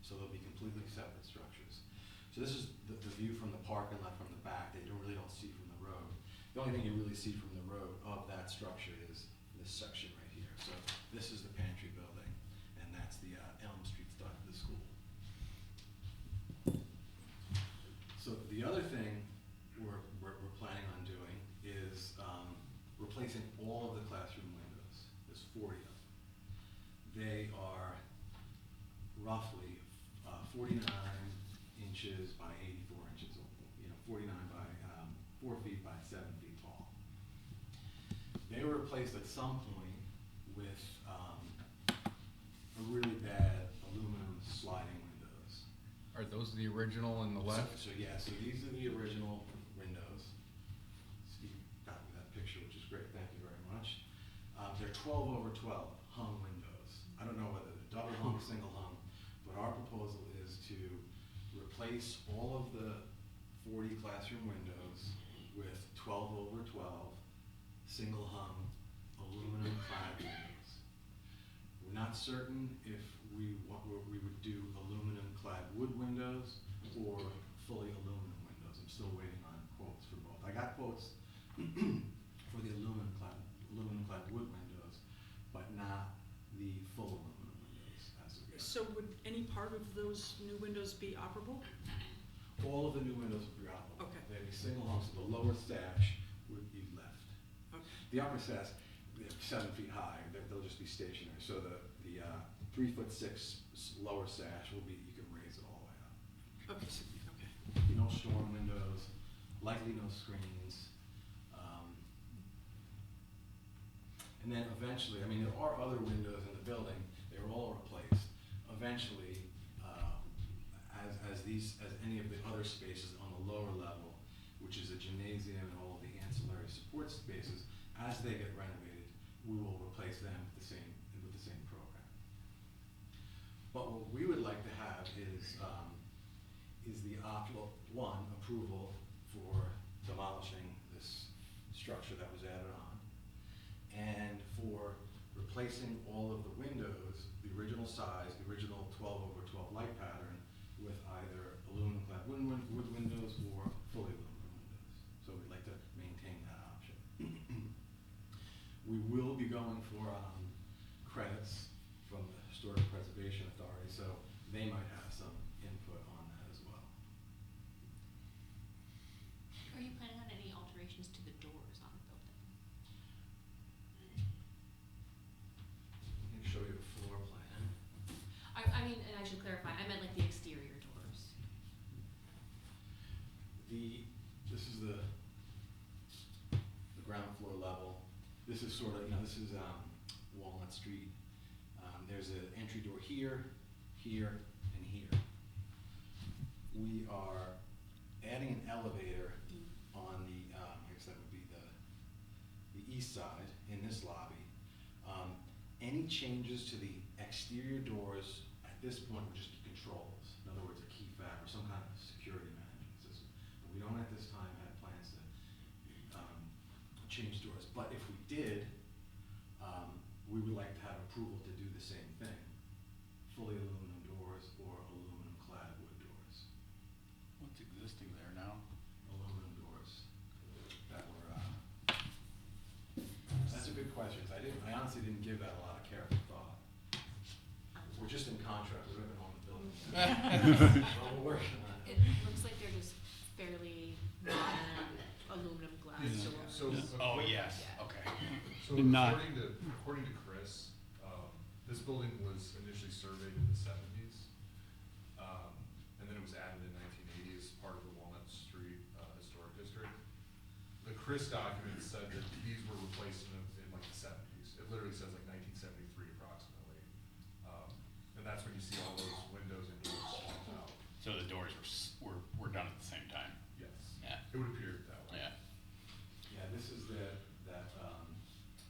So they'll be completely separate structures. So this is the view from the parking lot from the back that you really don't see from the road. The only thing you really see from the road of that structure is this section right here. So this is the pantry building, and that's the Elm Street side of the school. So the other thing we're planning on doing is replacing all of the classroom windows. There's 40 of them. They are roughly 49 inches by 84 inches, 49 by 4 feet by 7 feet tall. They were replaced at some point with a really bad aluminum sliding windows. Are those the original on the left? So these are the original windows. Steve got me that picture, which is great, thank you very much. They're 12 over 12 hung windows. I don't know whether they're double hung, single hung, but our proposal is to replace all of the 40 classroom windows with 12 over 12 single hung aluminum clad windows. We're not certain if we would do aluminum clad wood windows or fully aluminum windows. I'm still waiting on quotes for both. I got quotes for the aluminum clad wood windows, but not the full aluminum windows as of yet. So would any part of those new windows be operable? All of the new windows would be operable. Okay. They'd be single hung, so the lower sash would be left. Okay. The upper sash, 7 feet high, they'll just be stationary. So the 3'6" lower sash will be, you can raise it all the way up. Okay, so, okay. No storm windows, likely no screens. And then eventually, I mean, there are other windows in the building, they were all replaced. Eventually, as any of the other spaces on the lower level, which is a gymnasium and all of the ancillary support spaces, as they get renovated, we will replace them with the same program. But what we would like to have is the approval for demolishing this structure that was added on, and for replacing all of the windows, the original size, the original 12/12 light pattern, with either aluminum clad wood windows or fully aluminum windows. So we'd like to maintain that option. We will be going for credits from the Historic Preservation Authority, so they might have some input on that as well. Are you planning on any alterations to the doors on the building? Let me show you a floor plan. I mean, and I should clarify, I meant like the exterior doors. This is the ground floor level. This is sort of, this is Walnut Street. There's an entry door here, here, and here. We are adding an elevator on the, I guess that would be the east side in this lobby. Any changes to the exterior doors at this point would just be controls. In other words, a key fob or some kind of security management system. But we don't at this time have plans to change doors. But if we did, we would like to have approval to do the same thing. Fully aluminum doors or aluminum clad wood doors. What's existing there now? Aluminum doors that were, that's a good question. I honestly didn't give that a lot of careful thought. We're just in contract, we haven't owned the building yet. But we're working on it. It looks like they're just fairly modern aluminum glass Yeah. doors. So, Oh, yes, Yeah. okay. So Did not. according to Chris, this building was initially surveyed in the 70s, and then it was added in 1980 as part of the Walnut Street Historic District. The Chris document said that these were replaced in like the 70s. It literally says like 1973 approximately, and that's when you see all those windows and doors swapped out. So the doors were done at the same time? Yes. Yeah. It would appear that way. Yeah. Yeah, this is that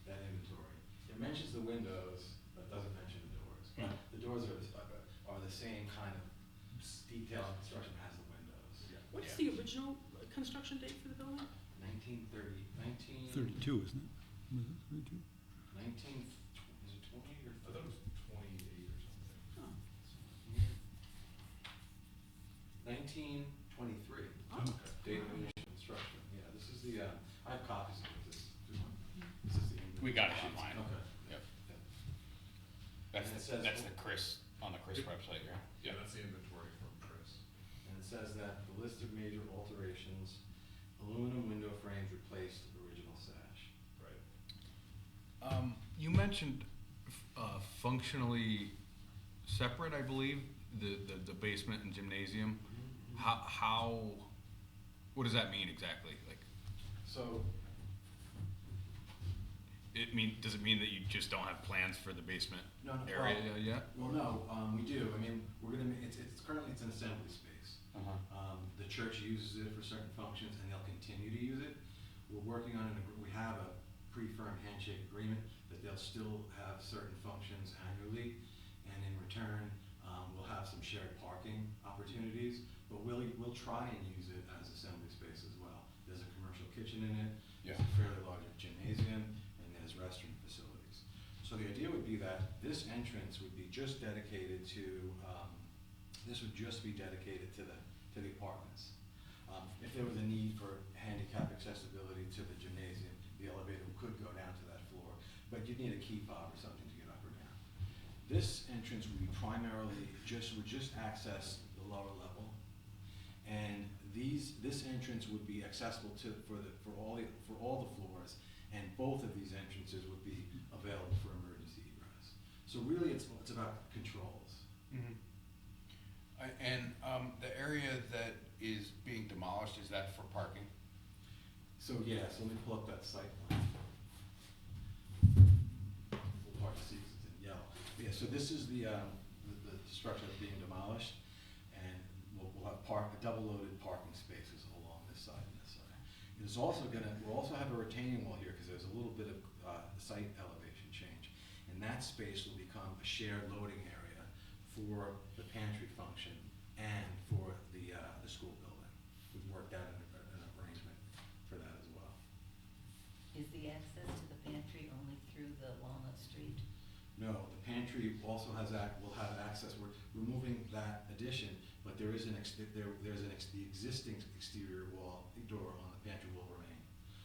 inventory. It mentions the windows, but doesn't mention the doors. Hmm. The doors are the same kind of detail and construction as the windows. Yeah. What's Yeah. the original construction date for the building? 32, isn't it? Was it 32? 19, is it 20 or I thought it was 28 or something. Oh, 1923. Oh. Date of initial construction. Yeah, this is the, I have copies of this. This is the. We got it sheets. online. Okay. Yep. Yeah. That's, And it says- that's the Chris, on the Chris website, right? Yeah, that's the inventory from Chris. And it says that the list of major alterations, aluminum window frames replaced original sash. Right. You mentioned functionally separate, I believe, the basement and gymnasium. How, what does that mean exactly? Like, So, does it mean that you just don't have plans for the basement no, no, area yet? well, no, we do. I mean, we're gonna, it's currently it's an assembly space. The church uses it for certain functions and they'll continue to use it. We're working on we have a pre-firm handshake agreement that they'll still have certain functions annually. And in return, we'll have some shared parking opportunities, but we'll try and use it as assembly space as well. There's a commercial kitchen in it. Yeah. There's a fairly large gymnasium and there's restroom facilities. So the idea would be that this entrance would be just dedicated to, this would just be dedicated to the apartments. If there was a need for handicap accessibility to the gymnasium, the elevator could go down to that floor, but you'd need a key fob or something to get up or down. This entrance would be primarily would just access the lower level, and this entrance would be accessible for all the floors, and both of these entrances would be available for emergency egress. So really, it's about controls. And the area that is being demolished, is that for parking? So yeah, so let me pull up that site plan. A little hard to see because it's in yellow. Yeah, so this is the structure that's being demolished, and we'll have double loaded parking spaces along this side and this side. There's also we'll also have a retaining wall here because there's a little bit of site elevation change. And that space will become a shared loading area for the pantry function and for the school building. We've worked out an arrangement for that as well. Is the access to the pantry only through the Walnut Street? No, the pantry also will have access. We're removing that addition, but there is the existing exterior door on the pantry will remain.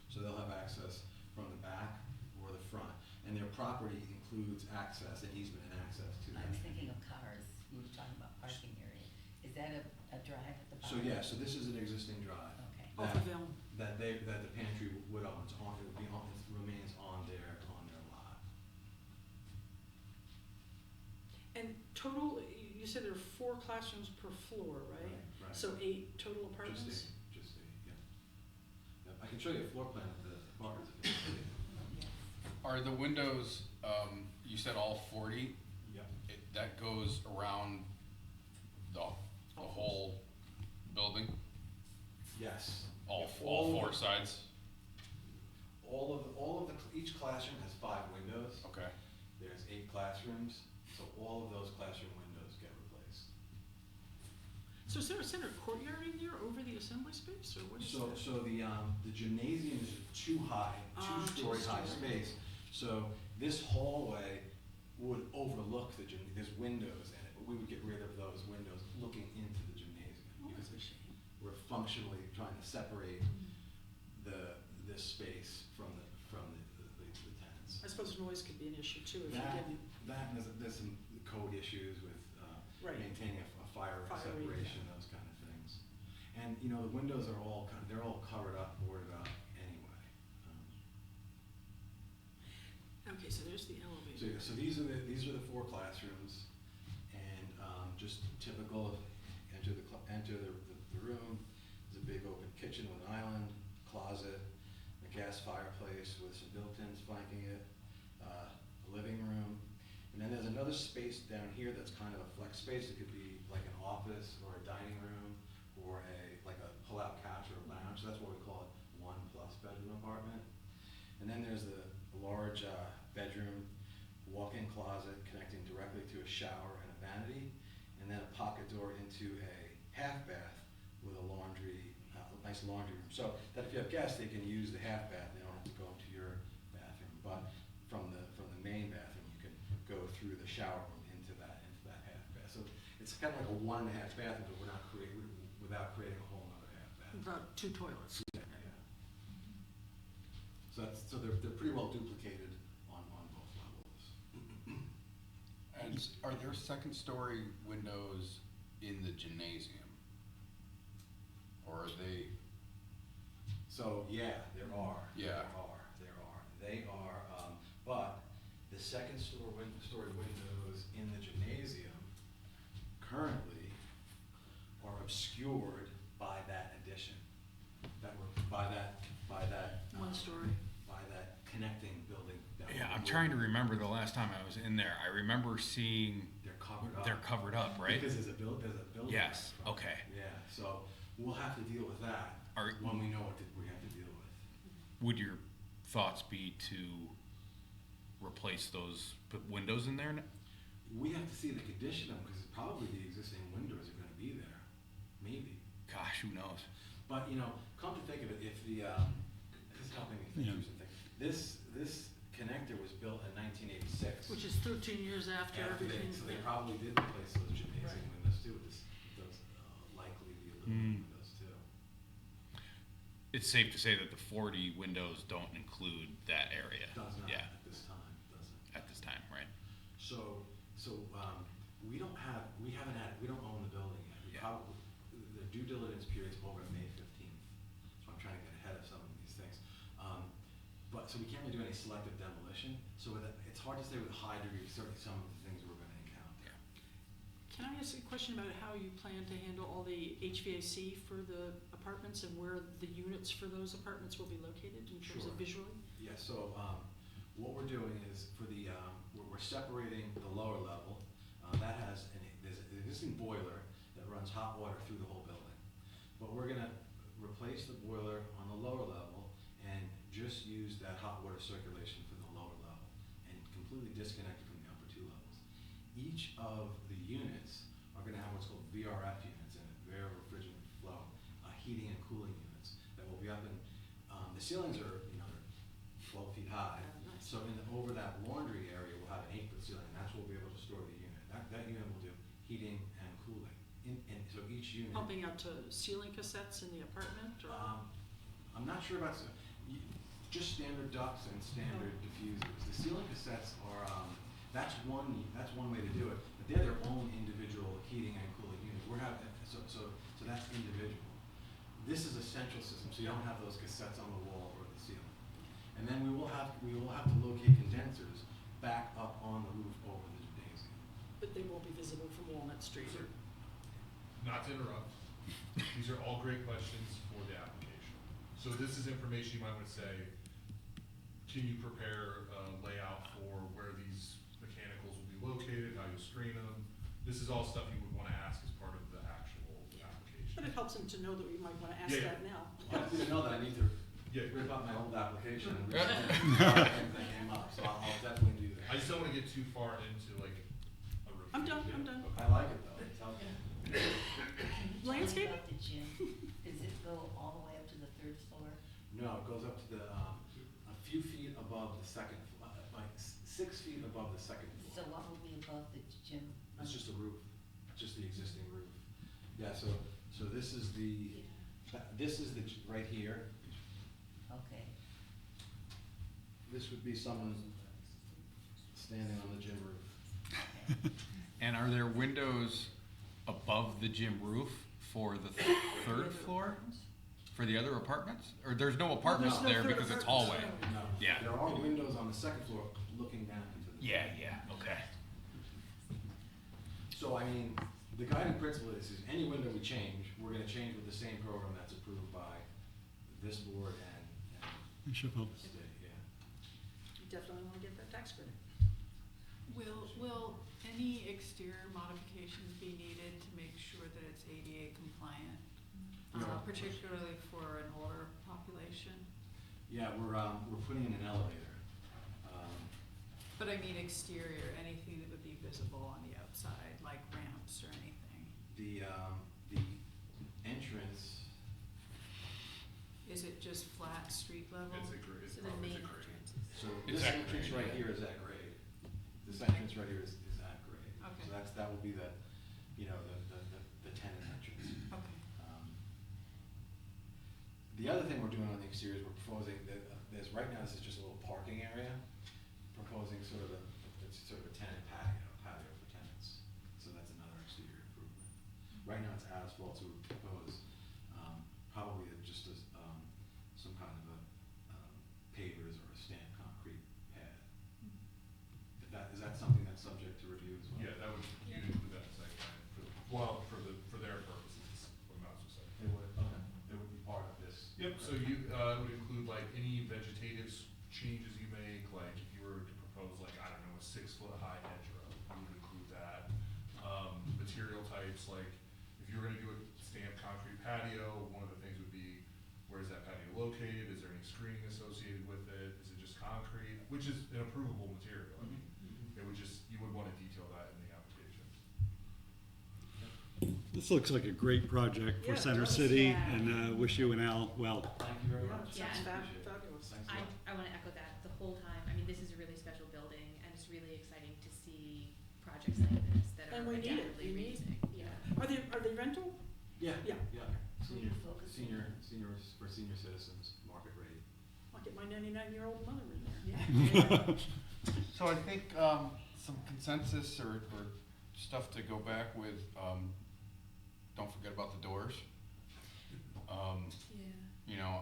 So they'll have access from the back or the front. And their property includes access, an easement and access to I that. was thinking of cars, you were talking about parking area. Is that a drive at the So bottom? yeah, so this is an existing drive. Okay. Off of Elm. That the pantry would own, it would be on, it remains on their lot. And total, you said there are 4 classrooms per floor, right? Right. So 8 total apartments? Just eight, yeah. Yep, I can show you a floor plan of the apartments if you want. Are the windows, you said all 40? Yep. That goes around the whole building? Yes. All Yeah, 4 sides? Each classroom has 5 windows. Okay. There's 8 classrooms, so all of those classroom windows get replaced. So is there a center courtyard in there over the assembly space, or what is that? So the gymnasium is a two-story high two-story. space. So this hallway would overlook the there's windows in it, but we would get rid of those windows looking into the gymnasium. Oh, Because that's a shame. we're functionally trying to separate this space from the tenants. I suppose noise could be an issue too, if you That, didn't. and there's some code issues with Right. maintaining a fire Fire rate, separation, yeah. those kind of things. And, the windows are they're all covered up, boarded up anyway. Okay, so there's the elevator. So these are the 4 classrooms, and just typical, enter the room. There's a big open kitchen with an island, closet, a gas fireplace with some built-ins flanking it, a living room. And then there's another space down here that's kind of a flex space. It could be like an office or a dining room or like a pull-out couch or a lounge. So that's what we call it, 1+ bedroom apartment. And then there's the large bedroom, walk-in closet connecting directly to a shower and a vanity, and then a pocket door into a half bath with a nice laundry room. So that if you have guests, they can use the half bath, they don't have to go into your bathroom. But from the main bathroom, you can go through the shower room into that half bath. So it's kind of like a 1.5 bathroom, but without creating a whole other half bath. About 2 toilets. Yeah. So they're pretty well duplicated on both levels. And are there second-story windows in the gymnasium? Or are they? So, yeah, there are. Yeah. They are, but the second-story windows in the gymnasium currently are obscured by that addition. By that 1 story. by that connecting building. Yeah, I'm trying to remember the last time I was in there. I remember seeing They're covered up. they're covered up, right? Because there's a building. Yes, right in front. okay. Yeah, so we'll have to deal with that when we know what we have to deal with. Would your thoughts be to replace those, put windows in there? We have to see the condition of them, because probably the existing windows are gonna be there, maybe. Gosh, who knows? But, come to think of it, if this is helping me think through something. This connector was built in 1986. Which is 13 years after everything. So they probably did replace those gymnasium windows too. Those likely the aluminum windows too. It's safe to say that the 40 windows don't include that area. Does not Yeah, at this time, doesn't. at this time, right? So we don't own the building yet. Yeah. The due diligence period's over May 15th. So I'm trying to get ahead of some of these things. so we can't really do any selective demolition, so it's hard to say with a high degree, certainly some of the things we're gonna encounter. Can I ask a question about how you plan to handle all the HVAC for the apartments and where the units for those apartments will be located in terms of Sure. visually? Yeah, so, what we're doing is for the, we're separating the lower level, that has, there's an existing boiler that runs hot water through the whole building. But we're gonna replace the boiler on the lower level and just use that hot water circulation for the lower level and completely disconnect it from the upper two levels. Each of the units are gonna have what's called VRF units in it, variable refrigerant flow, heating and cooling units that will be up in, the ceilings are, they're 12 feet high. Nice. So over that laundry area, we'll have an 8-foot ceiling, and that's where we'll be able to store the unit. That unit will do heating and cooling. And so each unit. Pumping out to ceiling cassettes in the apartment, or? I'm not sure about, just standard ducts and standard diffusers. The ceiling cassettes are, that's one way to do it, but they're their own individual heating and cooling unit. We're having, so that's individual. This is a central system, so you don't have those cassettes on the wall or the ceiling. And then we will have to locate condensers back up on the roof over the gymnasium. But they won't be visible from Walnut Street, or? Not to interrupt, these are all great questions for the application. So this is information you might want to say, can you prepare a layout for where these mechanicals will be located, how you'll screen them? This is all stuff you would want to ask as part of the actual application. But it helps them to know that we might wanna ask Yeah. that now. I didn't know that I need to Yeah. rip up my old application and rip everything that came up, so I'll definitely do that. I just don't want to get too far into like a review. I'm done, I'm done. I like it though, it's helpful. Can you tell me Landscape? about the gym? Does it go all the way up to the 3rd floor? No, it goes up to the, a few feet above the second, like 6 feet above the second So floor. what will be above the gym? It's just a roof, just the existing roof. Yeah, so this is the, right here, Okay. this would be someone standing on the gym roof. And are there windows above the gym roof for the third floor? For the other apartments? Or there's no apartments There's no there third because it's apartments, hallway? no. No. Yeah. There are windows on the second floor looking down into the. Yeah, okay. So I mean, the guiding principle is any window we change, we're gonna change with the same program that's approved by this board and the state, yeah. You definitely wanna get that tax credit. Will any exterior modifications be needed to make sure that it's ADA compliant? Yeah. Particularly for an older population? Yeah, we're putting in an elevator. But I mean exterior, anything that would be visible on the outside, like ramps or anything? The entrance, Is it just flat street level? It's a grade, So the probably main a grade. entrance. so It's this at entrance grade, right yeah. here is at grade. This entrance right here is at grade. Okay. So that will be the, the tenant entrance. Okay. The other thing we're doing on the exterior is we're proposing that, right now this is just a little parking area, proposing sort of a tenant patio for tenants. So that's another exterior improvement. Right now it's asphalt, so we propose, probably just some kind of a, pavers or a stamped concrete pad. Is that something that's subject to review as well? Yeah, that would, you'd include that in site plan, for their purposes, what I'm also saying. It would, okay, it would be part of this. Yep, so you, would include like any vegetative changes you make, like if you were to propose like, I don't know, a 6-foot high hedgerow, you would include that. Material types, like if you were gonna do a stamped concrete patio, one of the things would be, where's that patio located, is there any screening associated with it, is it just concrete, which is an approvable material, I mean, it would just, you would wanna detail that in the application. This looks like a great project for Yeah, it Center does. City, Yeah. and wish you and Al well. Thank you very Yeah, much. Yeah, sounds and- Appreciate it. fabulous. Thanks a I, lot. I wanna echo that the whole time. I mean, this is a really special building and it's really exciting to see projects like this that are And we need it. adaptively We need- reusing. Yeah. Are they rental? Yeah, Yeah. yeah. Who you focusing Seniors, for senior citizens, market rate. I'll get my 99-year-old mother in there. Yeah. So I think, some consensus or stuff to go back with, don't forget about the doors. Yeah. You know,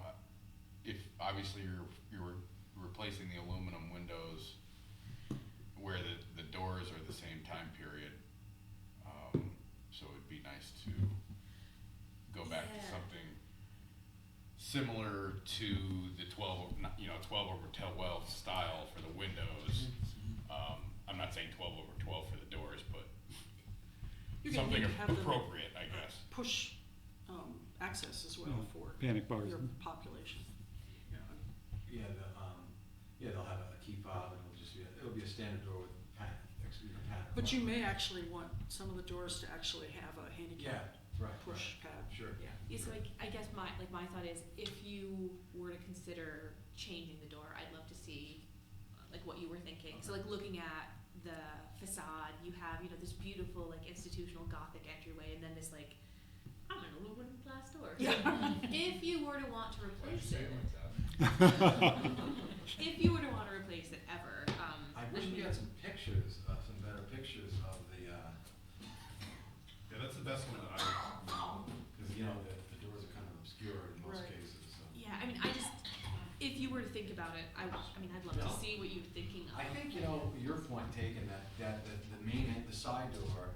if obviously you're replacing the aluminum windows where the doors are the same time period. So it'd be nice to go back to Yeah. something similar to the 12 over 12 style for the windows. I'm not saying 12 over 12 for the doors, but You're gonna something need to have them appropriate, I guess. push, access as well Yeah, for panic bars. your population. Yeah, they'll have a key fob, and it'll be a standard door with panic. But you may actually want some of the doors to actually have a Yeah, handicap right. push pad. Sure. Yeah. Yeah, so I guess my thought is, if you were to consider changing the door, I'd love to see, like, what you were thinking. So, like, looking at the facade, you have, this beautiful, like, institutional Gothic entryway, and then this, like, I don't know, wooden glass door. Yeah. If you were to want to replace it, ever, I wish we had some pictures, some better pictures of the, Yeah, that's the best one that I, because, the doors are kind of obscured in most Right. cases, so. yeah, I mean, if you were to think about it, I'd love to Yeah. see what you're thinking of. I think, your point taken, that the side door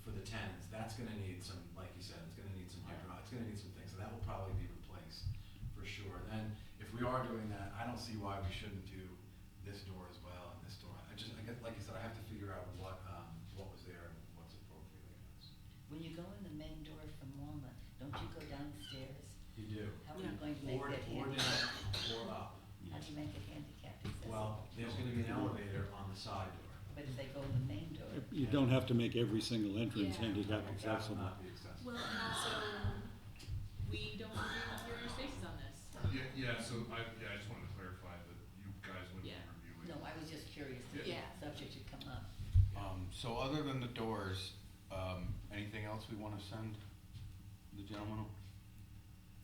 for the tenants, that's gonna need some, like you said, it's gonna need some it's gonna need some things, so that will probably be replaced, for sure. And then, if we are doing that, I don't see why we shouldn't do this door as well, and this door. I guess, like you said, I have to figure out what was there and what's appropriate, I guess. When you go in the main door from Walnut, don't you go downstairs? You do. How are you Yeah. going to make Or that down, handicapped? or up. How do you make it handicapped accessible? Well, there's gonna be an elevator on the side door. But if they go in the main door, You don't have to make every single entrance Yeah. handicap That will accessible. not be accessible. Well, and also, we don't agree with your spaces on this. so I just wanted to clarify that you guys wouldn't be Yeah. reviewing. no, I was just curious if Yeah. the subject should come up. So other than the doors, anything else we wanna send the gentleman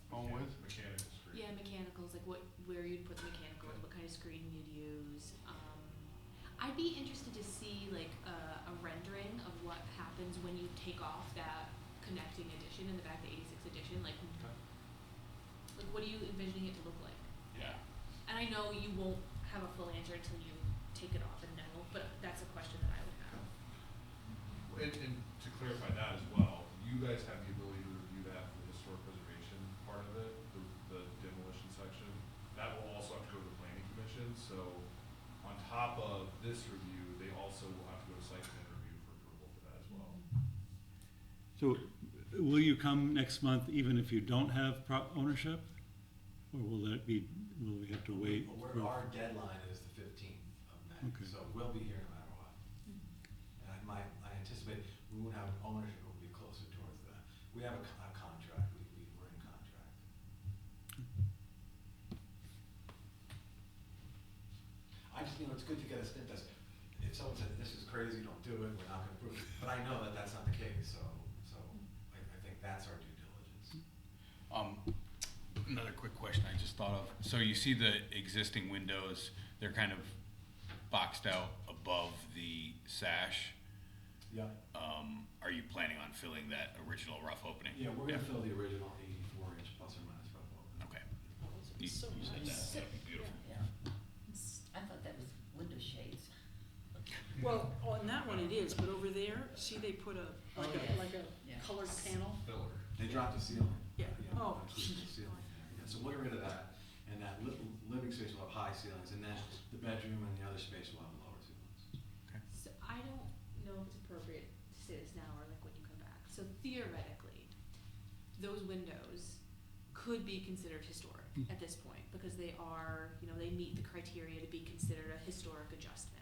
home with? Mechanical screen. Yeah, mechanicals, like where you'd put the mechanicals, what kind of screen you'd use. I'd be interested to see like a rendering of what happens when you take off that connecting addition in the back, the 86 edition. Like what are you envisioning it to look like? Yeah. And I know you won't have a full answer until you take it off and know, but that's a question that I would have. And to clarify that as well, you guys have the ability to review that for the historic preservation part of it, the demolition section. That will also have to go to the planning commission, so on top of this review, they also will have to go to site plan review for approval for that as well. So, will you come next month even if you don't have ownership? Or will we have to wait? for- Our deadline is the 15th of May, Okay. so we'll be here no matter what. And I anticipate we won't have ownership, it will be closer towards that. We have a contract, we're in contract. I just, it's good to get a stint, if someone said, this is crazy, don't do it, we're not gonna approve it, but I know that that's not the case, so I think that's our due diligence. Another quick question I just thought of. So you see the existing windows, they're kind of boxed out above the sash. Yeah. Are you planning on filling that original rough opening? Yeah, we're gonna fill the original 84-inch plus or minus rough open. Okay. Oh, it's You so said nice. that, that'd be beautiful. Yeah. I thought that was window shades. Well, on that one it is, but over there, see they put like yes. a Yeah. colored panel? Filler. They dropped the ceiling. Yeah. Oh. Included the ceiling there. Yeah, so we'll get rid of that, and that living space will have high ceilings, and then the bedroom and the other space will have lower ceilings. So I don't know if it's appropriate to say this now or like when you come back. So theoretically, those windows could be considered historic at this point because they are, they meet the criteria to be considered a historic adjustment.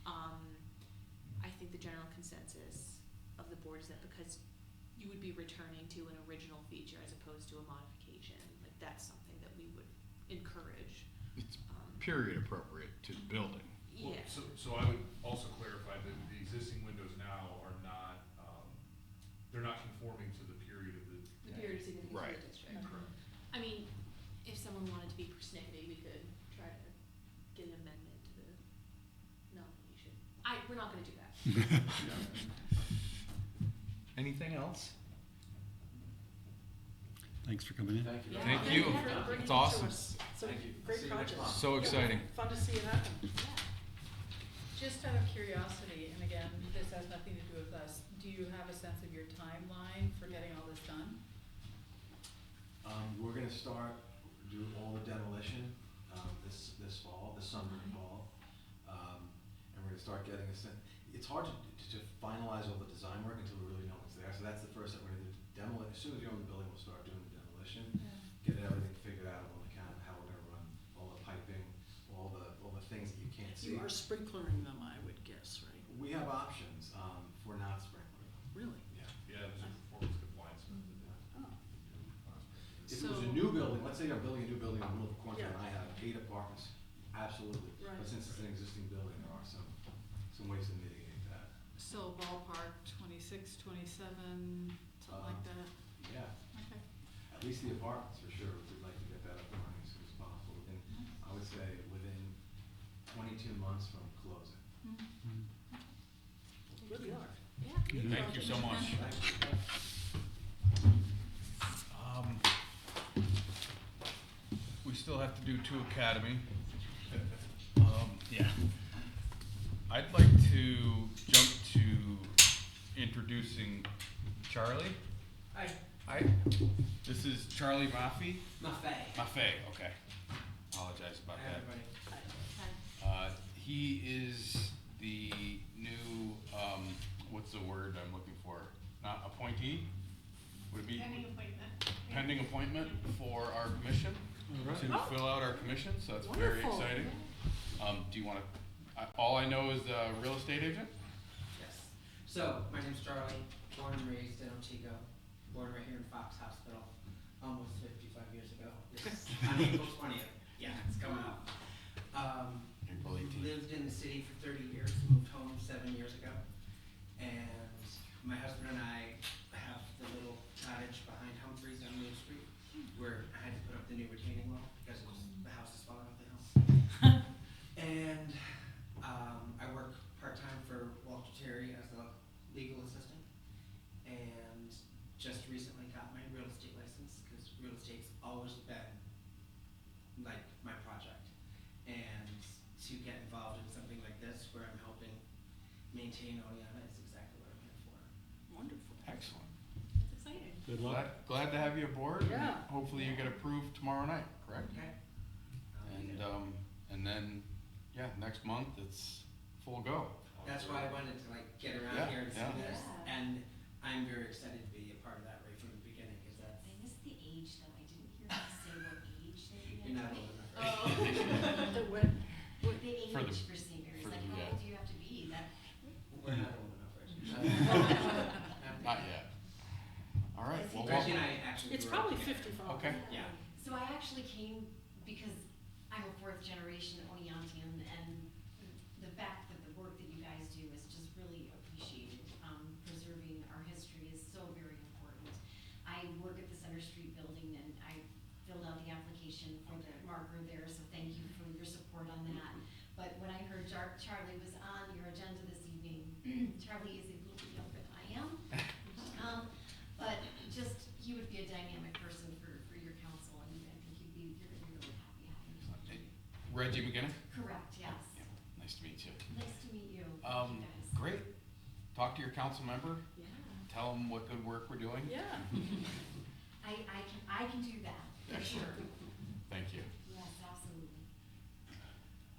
I think the general consensus of the board is that because you would be returning to an original feature as opposed to a modification, like that's something that we would encourage. It's period appropriate to the building. Well, Yeah. So I would also clarify that the existing windows now are not, they're not conforming to the period of the. The period of significance Right. of the district. Correct. I mean, if someone wanted to be persnickety, we could try to get an amendment to the, no, we should, we're not gonna do that. Anything else? Thanks for coming in. Thank you. Yeah, Thank thank you. for bringing It's it to awesome. us. It's a Thank you. great See you next project. month. So exciting. Fun to see it happen. Just out of curiosity, and again, this has nothing to do with us, do you have a sense of your timeline for getting all this done? We're gonna start, do all the demolition, this fall, this summer and fall. And we're gonna start getting it's hard to finalize all the design work until we really know what's there, so that's the first step, we're gonna do demolition, as soon as we own the building, we'll start doing the demolition. Get everything figured out on the count, how we're gonna run all the piping, all the things that you can't see. You are sprinklering them, I would guess, right? We have options, for not sprinkling. Really? Yeah. Yeah, there's a performance compliance method. Oh. If it was a So- new building, let's say I'm building a new building in the middle of Cornwall and Yeah. I have 8 apartments, absolutely. Right. But since it's an existing building, there are some ways to mitigate that. So ballpark 26, 27, something like that? Yeah, Okay. at least the apartments for sure, we'd like to get that up and running as soon as possible, I would say within 22 months from closing. Really are. Yeah. Thank you so much. We still have to do 2 Academy. Yeah. I'd like to jump to introducing Charlie. Hi, Hi. This is Charlie Maffei. Maffei, okay. Apologize about Hi, that. everybody. He is the new, what's the word I'm looking for? Not appointee? Would it be? Pending appointment. Pending appointment for our commission, to fill out our commission, so that's very Wonderful. exciting. Do you wanna, all I know is a real estate agent? Yes. So, my name's Charlie, born and raised in Otsego, born right here in Fox Hospital, almost 55 years ago. This on April 20th. Yeah, it's coming up. April 18th. Lived in the city for 30 years, moved home 7 years ago. And my husband and I have the little cottage behind Humphreys on Main Street, where I had to put up the new retaining wall because the house is falling off the hill. And I work part-time for Walter Terry as a legal assistant, and just recently got my real estate license, because real estate's always been like my project. And to get involved in something like this, where I'm helping maintain Oleana, is exactly what I'm here for. Wonderful. Excellent. That's exciting. Good luck. Glad to have you aboard. Yeah. Hopefully you get approved tomorrow night, correct? Okay? And then, yeah, next month it's full go. That's why I wanted to like get around Yeah, here and see yeah. this, Yeah. and I'm very excited to be a part of that right from the beginning, because that's, I missed the age though, I didn't hear you say what age they you're not old enough, right? The what? The age For the- for seniors, for like the, how old do you have to be? That, We're not old enough, Reggie. Not yet. All right, well, Reggie and welcome. I actually It's grew up probably together. 55. Okay. Yeah. So I actually came because I'm a 4th generation Oneontian, and the fact that the work that you guys do is just really appreciated. Preserving our history is so very important. I work at the Center Street building, and I filled out the application for the marker there, so thank you for your support on that. But when I heard Charlie was on your agenda this evening, Charlie is a little bit younger than I am. But just, he would be a dynamic person for your council, and I think you're gonna be really happy having him. Reggie McGinnis? Correct, yes. Yeah, nice to meet you. Nice to meet you. Thank you guys. Great. Talk to your council member, Yeah. tell them what good work we're doing. Yeah. I can do that, for Excellent. sure. Thank you. Yes, absolutely.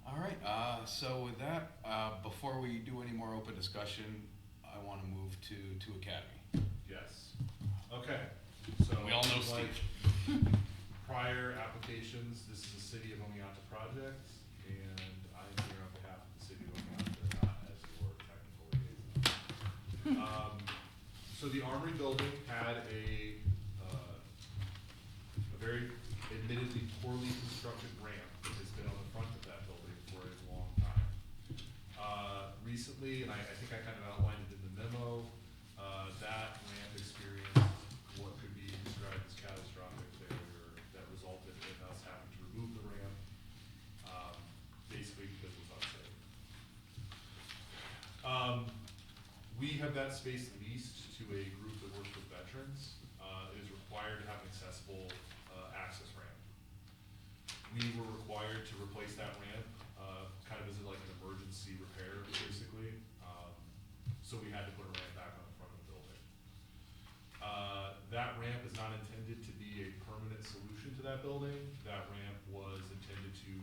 All right, so with that, before we do any more open discussion, I want to move to Academy. Yes. Okay, so. We all know like Steve. Prior applications, this is a City of Oneonta project, and I'm here on behalf of the City of Oneonta, not as your technical liaison. So the Armory building had a very admittedly poorly constructed ramp that has been on the front of that building for a long time. Recently, and I think I kind of outlined it in the memo, that ramp experienced what could be described as catastrophic failure that resulted in us having to remove the ramp, basically because it was unsafe. We have that space leased to a group that works with veterans. It is required to have an accessible, access ramp. We were required to replace that ramp, kind of as like an emergency repair, basically. So we had to put a ramp back on the front of the building. That ramp is not intended to be a permanent solution to that building. That ramp was intended to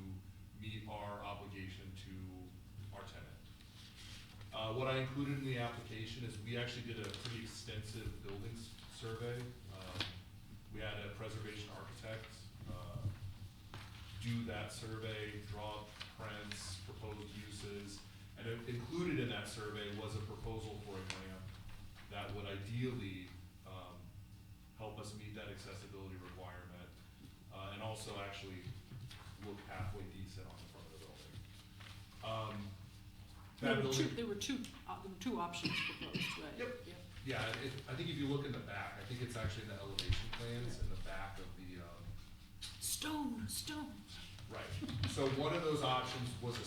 meet our obligation to our tenant. What I included in the application is we actually did a pretty extensive buildings survey. We had a preservation architect, do that survey, draw prints, proposed uses, and included in that survey was a proposal for a ramp that would ideally, help us meet that accessibility requirement, and also actually look halfway decent on the front of the building. That building. There were two options proposed, right? Yep. Yeah, I think if you look in the back, I think it's actually in the elevation plans in the back of the, Stone. right. So one of those options was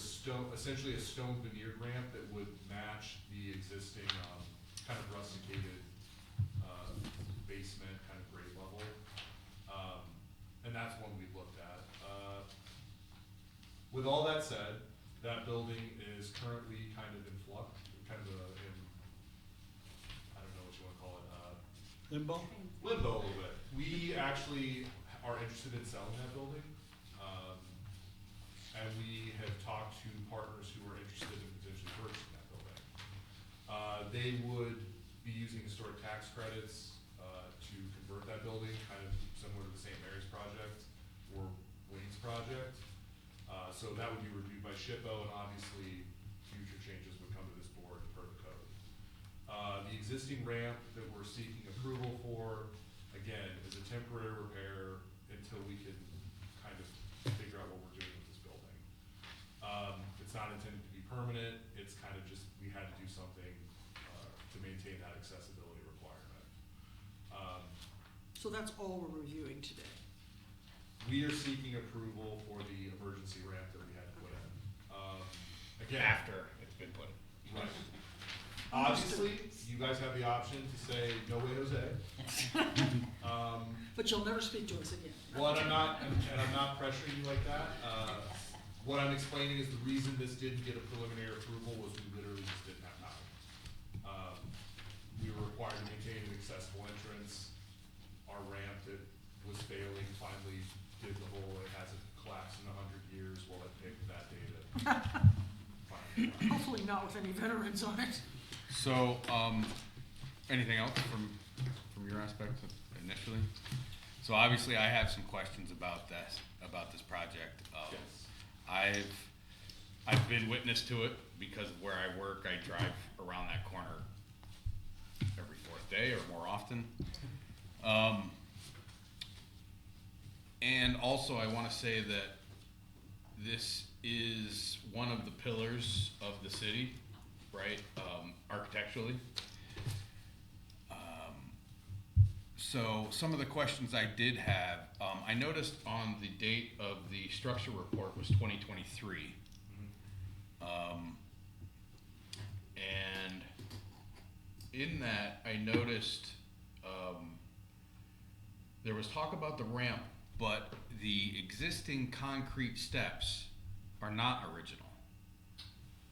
essentially a stone veneer ramp that would match the existing, kind of rusticated, basement, kind of grade level. And that's one we looked at. With all that said, that building is currently kind of in flux, kind of in, I don't know what you wanna call it, Limbo? limbo a little bit. We actually are interested in selling that building. And we have talked to partners who are interested in potentially purchasing that building. They would be using historic tax credits, to convert that building, kind of similar to the St. Mary's project or Wayne's project. So that would be reviewed by SHPO, and obviously, future changes would come to this board per the code. The existing ramp that we're seeking approval for, again, is a temporary repair until we can kind of figure out what we're doing with this building. It's not intended to be permanent, it's kind of just, we had to do something, to maintain that accessibility requirement. So that's all we're reviewing today. We are seeking approval for the emergency ramp that we had to put in. Again. After it's been put. Right. Obviously, you guys have the option to say, no way, Jose. But you'll never speak to us again. Well, and I'm not pressuring you like that. What I'm explaining is the reason this didn't get a preliminary approval was we literally just didn't have time. We were required to maintain an accessible entrance. Our ramp that was failing finally did the whole, it hasn't collapsed in 100 years, well, it picked that data. Hopefully not with any veterans on it. So, anything else from your aspect initially? So obviously I have some questions about this project. Yes. I've been witness to it because of where I work. I drive around that corner every fourth day or more often. And also I want to say that this is one of the pillars of the city, right, architecturally. So some of the questions I did have, I noticed on the date of the structure report was 2023. And in that, I noticed there was talk about the ramp, but the existing concrete steps are not original.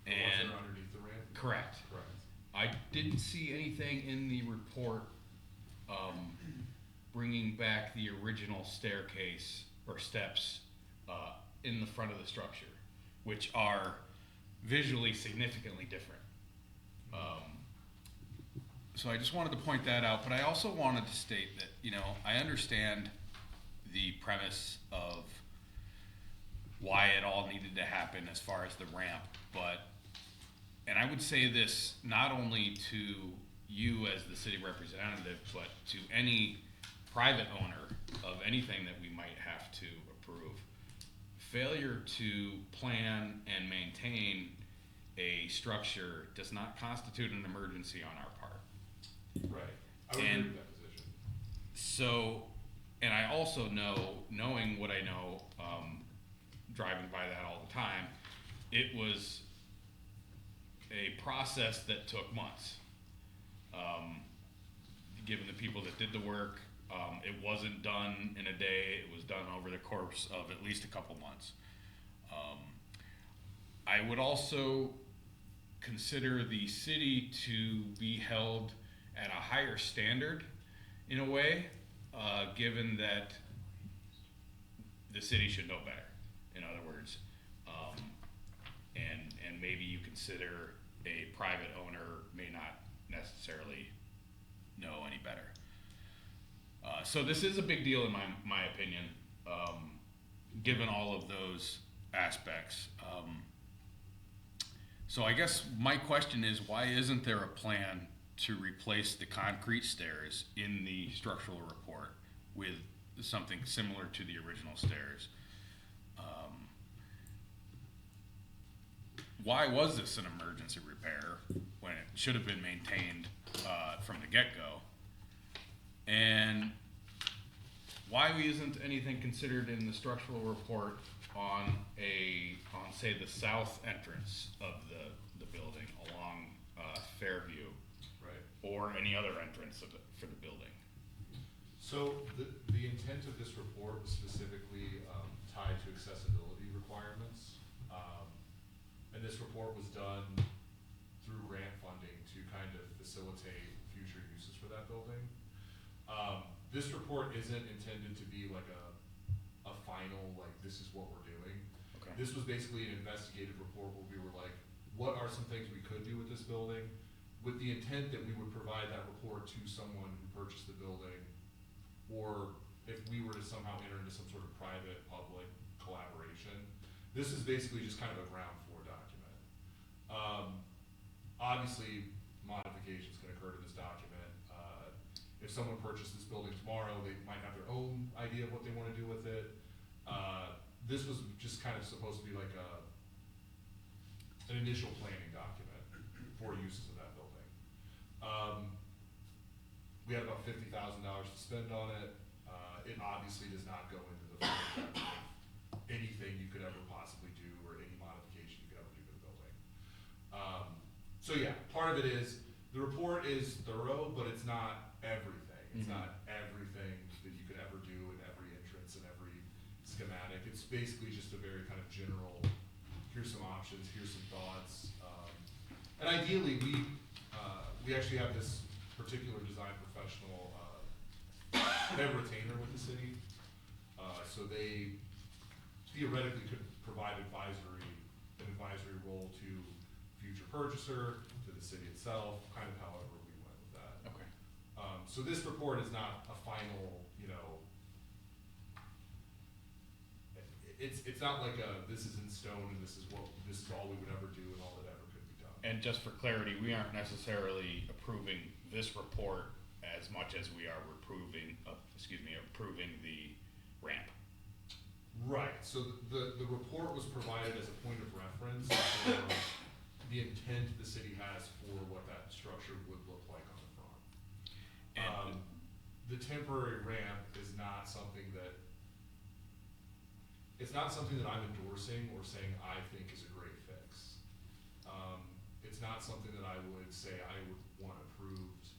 The ones that are underneath the ramp? Correct. Correct. I didn't see anything in the report bringing back the original staircase or steps in the front of the structure, which are visually significantly different. So I just wanted to point that out, but I also wanted to state that, you know, I understand the premise of why it all needed to happen as far as the ramp, and I would say this not only to you as the city representative, but to any private owner of anything that we might have to approve. Failure to plan and maintain a structure does not constitute an emergency on our part. Right. I would agree with that position. So, and I also know, knowing what I know, driving by that all the time, it was a process that took months. Given the people that did the work, It wasn't done in a day, it was done over the course of at least a couple months. I would also consider the city to be held at a higher standard in a way, given that the city should know better, in other words. And maybe you consider a private owner may not necessarily know any better. So this is a big deal in my opinion, given all of those aspects. So I guess my question is, why isn't there a plan to replace the concrete stairs in the structural report with something similar to the original stairs? Why was this an emergency repair when it should have been maintained from the get-go? And why isn't anything considered in the structural report on say the south entrance of the building along Fairview? Right. Or any other entrance for the building? So the intent of this report was specifically tied to accessibility requirements. And this report was done through grant funding to kind of facilitate future uses for that building. This report isn't intended to be like a final, like, this is what we're doing. Okay. This was basically an investigative report where we were like, what are some things we could do with this building? With the intent that we would provide that report to someone who purchased the building, or if we were to somehow enter into some sort of private, public collaboration. This is basically just kind of a ground floor document. Obviously, modifications can occur to this document. If someone purchased this building tomorrow, they might have their own idea of what they want to do with it. This was just kind of supposed to be like an initial planning document for uses of that building. We had about $50,000 to spend on it. It obviously does not go into the full depth of anything you could ever possibly do or any modification you could ever do to the building. So yeah, part of it is the report is thorough, but it's not everything. It's not everything that you could ever do in every entrance and every schematic. It's basically just a very kind of general, here's some options, here's some thoughts. And ideally, we actually have this particular design professional, they have a retainer with the city. So they theoretically could provide an advisory role to future purchaser, to the city itself, kind of however we went with that. Okay. So this report is not a final, it's not like this is in stone and this is all we would ever do and all that ever could be done. And just for clarity, we aren't necessarily approving this report as much as we are approving the ramp. Right, so the report was provided as a point of reference for the intent the city has for what that structure would look like on the front. And The temporary ramp is not something that, I'm endorsing or saying I think is a great fix. It's not something that I would say I would want approved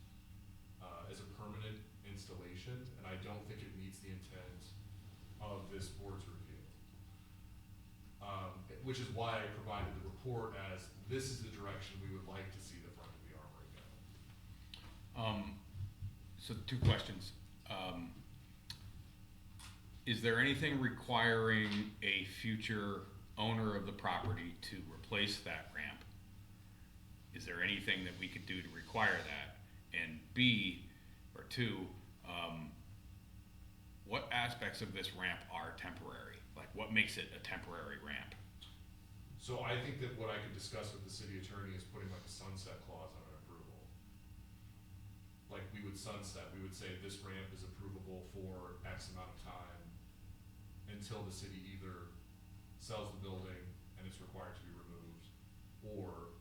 as a permanent installation, and I don't think it meets the intent of this board's review. Which is why I provided the report as, this is the direction we would like to see the front of the armory go. So 2 questions. Is there anything requiring a future owner of the property to replace that ramp? Is there anything that we could do to require that? And B, or 2, what aspects of this ramp are temporary? Like, what makes it a temporary ramp? So I think that what I could discuss with the city attorney is putting like a sunset clause on an approval. Like, we would sunset, we would say this ramp is approvable for X amount of time until the city either sells the building and it's required to be removed, or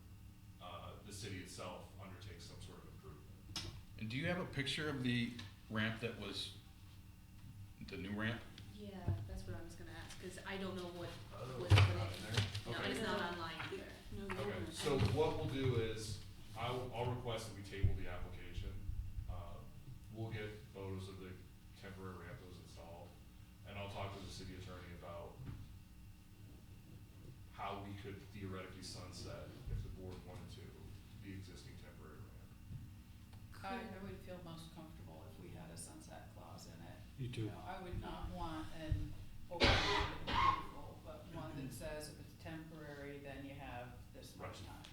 the city itself undertakes some sort of improvement. And do you have a picture of the ramp that was the new ramp? Yeah, that's what I was gonna ask, cause I don't know what Oh, was put in. not there? No, Okay. it's not online either. Okay, so what we'll do is, I'll request that we table the application. We'll get photos of the sunset if the board wanted to, the existing temporary ramp. I would feel most comfortable if we had a sunset clause in it. You too. You know, I would not want an open-ended beautiful, but one that says if it's temporary, then you have this much Right. time.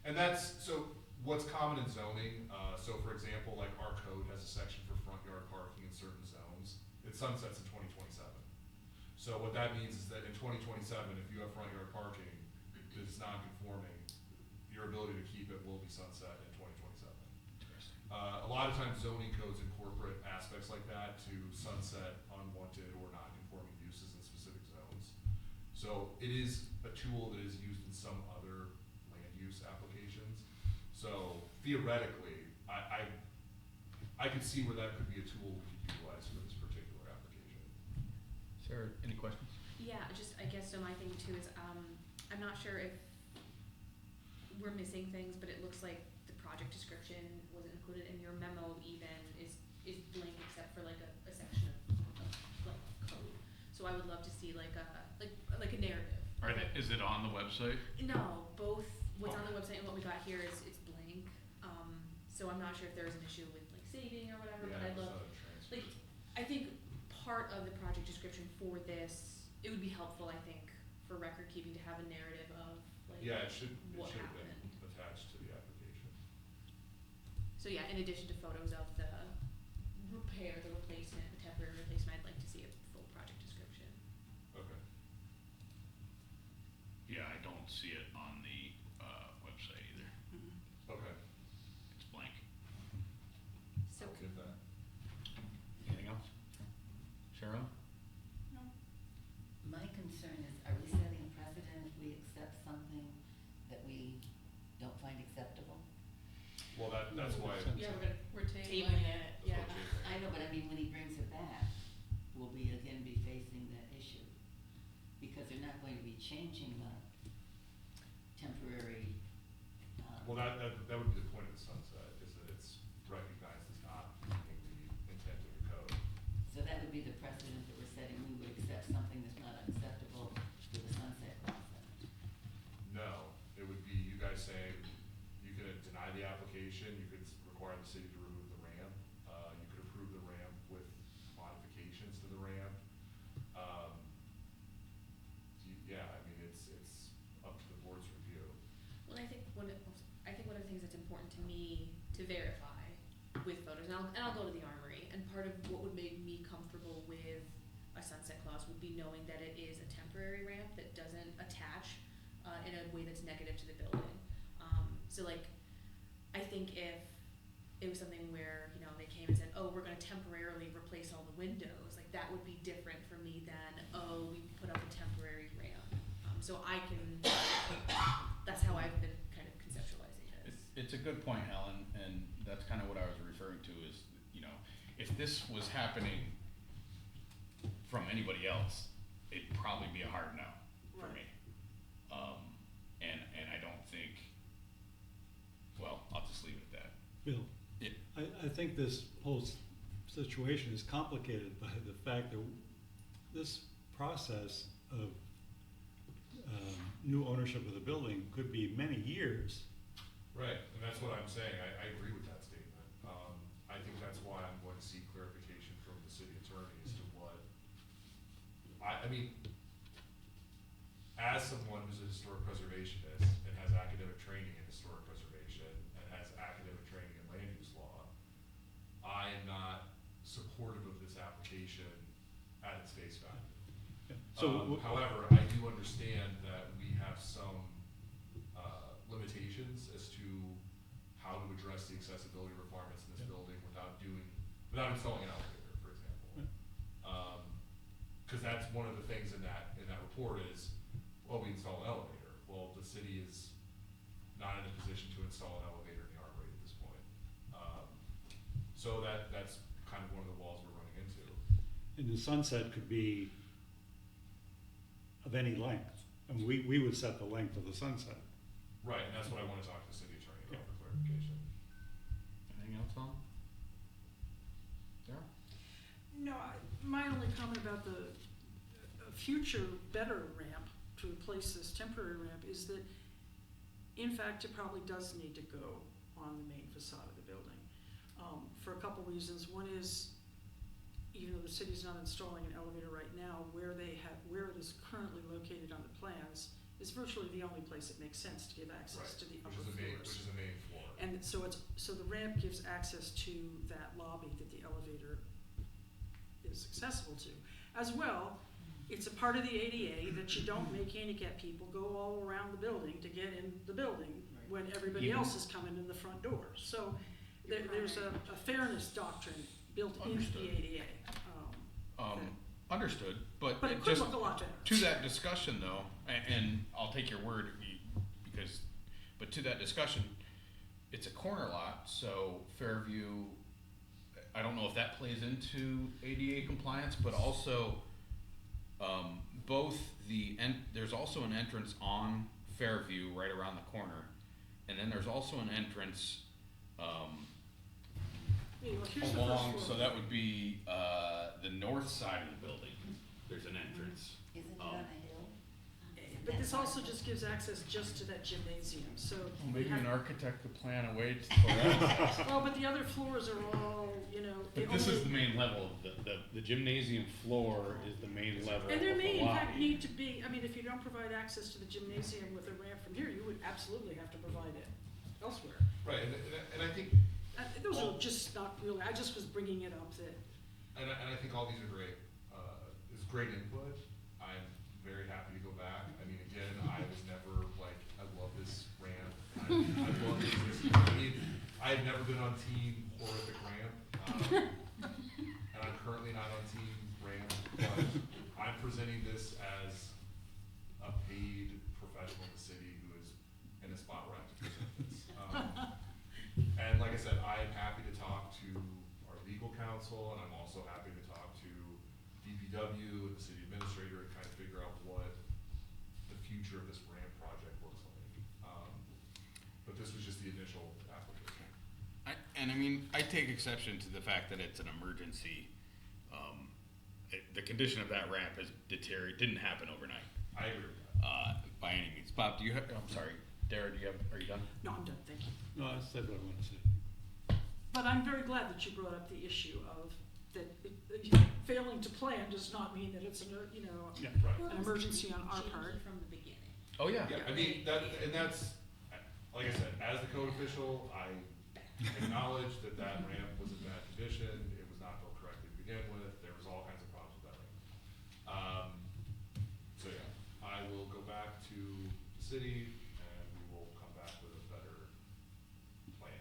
And that's, so what's common in zoning, so for example, like our code has a section for front yard parking in certain zones. It sunsets in 2027. So what that means is that in 2027, if you have front yard parking that's non-conforming, your ability to keep it will be sunset in 2027. A lot of times zoning codes incorporate aspects like that to sunset unwanted or non-conforming uses in specific zones. So it is a tool that is used in some other land use applications. So theoretically, I could see where that could be a tool we could utilize for this particular application. Sarah, any questions? Yeah, just, I guess, so my thing too is, I'm not sure if we're missing things, but it looks like the project description wasn't included in your memo even, is blank except for like a section of like code. So I would love to see like a narrative. Is it on the website? No, both what's on the website and what we got here is, it's blank. So I'm not sure if there's an issue with like saving or whatever, but Yeah, I'd it's love, not a transfer. like, I think part of the project description for this, it would be helpful, I think, for record keeping to have a narrative of like Yeah, it should what have been happened. attached to the application. So yeah, in addition to photos of the repair, the replacement, the temporary replacement, I'd like to see a full project description. Okay. Yeah, I don't see it on the website either. Okay. It's blank. So I'll get that. Anything else? Cheryl? My concern is, are we setting a precedent if we accept something that we don't find acceptable? Well, that's why. Yeah, We're tabling tabling it, it. yeah. That's what I know, but I mean, when he brings it back, will we again be facing that issue? Because they're not going to be changing the temporary, Well, that would be the point of the sunset, is that it's recognized as not meeting the intent of the code. so that would be the precedent that we're setting, we would accept something that's not acceptable with a sunset clause in it. No, it would be you guys saying, you could deny the application, you could require the city to remove the ramp, you could approve the ramp with modifications to the ramp. Yeah, I mean, it's up to the board's review. Well, I think one of the things that's important to me to verify with photos, and I'll go to the Armory, and part of what would make me comfortable with a sunset clause would be knowing that it is a temporary ramp that doesn't attach in a way that's negative to the building. So like, I think if it was something where, you know, they came and said, oh, we're gonna temporarily replace all the windows, like that would be different for me than, oh, we put up a temporary ramp. So I can, that's how I've been kind of conceptualizing this. It's a good point, Helen, and that's kind of what I was referring to is, you know, if this was happening from anybody else, it'd probably be a hard no for me. And I don't think, well, I'll just leave it at that. Bill, Yeah. I think this whole situation is complicated by the fact that this process of new ownership of the building could be many years. Right, and that's what I'm saying, I agree with that statement. I think that's why I'm going to seek clarification from the city attorney as to what, I mean, as someone who's a historic preservationist and has academic training in historic preservation and has academic training in land use law, I am not supportive of this application at its face value. So, However, I do understand that we have some limitations as to how to address the accessibility requirements in this building without installing an elevator, for example. Cause that's one of the things in that report is, well, we install an elevator. Well, the city is not in a position to install an elevator in the Armory at this point. So that's kind of one of the walls we're running into. and the sunset could be of any length, and we would set the length of the sunset. Right, and that's what I want to talk to the city attorney about for clarification. Anything else, Helen? Sarah? No, my only comment about the future better ramp to replace this temporary ramp is that in fact, it probably does need to go on the main facade of the building, for a couple reasons. One is, even though the city's not installing an elevator right now, where it is currently located on the plans is virtually the only place it makes sense to give access to the upper floors. Which is the main floor. And so the ramp gives access to that lobby that the elevator is accessible to. As well, it's a part of the ADA that you don't make handicapped people go all around the building to get in the building when everybody Even- else is coming in the front door. So there's a fairness doctrine built into Understood. the ADA. Understood, but But it it could just, look a lot better. to that discussion though, and I'll take your word, but to that discussion, it's a corner lot, so Fairview, I don't know if that plays into ADA compliance, but also, there's also an entrance on Fairview right around the corner, and then there's also an entrance, Yeah, well, here's the along, first so floor. that would be, the north side of the building, there's an entrance. Isn't it on a hill? But this also just gives access just to that gymnasium, so. Well, maybe you have- an architect could plan a way for that. Well, but the other floors are all, you know. But this is the main level, the gymnasium floor is the main level And there of the may in fact lobby. need to be, I mean, if you don't provide access to the gymnasium with a ramp from here, you would absolutely have to provide it elsewhere. Right, and I think, Those are just not really, I just was bringing it up that, and I think all these are great, it's great input. I'm very happy to go back. I mean, again, I was never like, I love this ramp. I love this, I mean, I've never been on team horrific ramp, and I'm currently not on team ramp, but I'm presenting this as a paid professional in the city who is in a spot where I have to present this. And like I said, I'm happy to talk to our legal counsel, and I'm also happy to talk to DPW and the city administrator and kind of figure out what the future of this ramp project looks like. But this was just the initial application. And I mean, I take exception to the fact that it's an emergency. The condition of that ramp has deteriorated, didn't happen overnight, I agree with that. by any means. Bob, do you have, I'm sorry, Dara, are you done? no, I'm done, thank you. No, I said what I want to say. But I'm very glad that you brought up the issue of that failing to plan does not mean that it's you know, Yeah. Right. an emergency on our part. From the beginning. Oh, yeah. Yeah, I mean, that's, like I said, as the code official, I acknowledge that that ramp was in bad condition, it was not built correctly to begin with, there was all kinds of problems with that ramp. So yeah, I will go back to the city and we will come back with a better plan.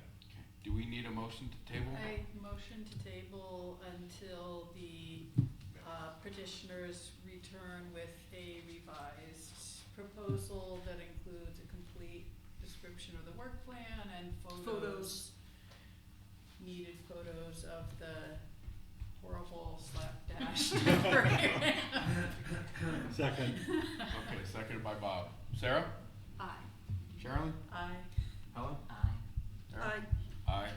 Do we need a motion to table? I motion to table until the petitioners return with a revised proposal that includes a complete description of the work plan and Photos. needed photos of the horrible slapdash. Second. Okay, seconded by Bob. Sarah? Aye. Sherilyn? Aye. Helen? Aye. Dara? Aye. Aye.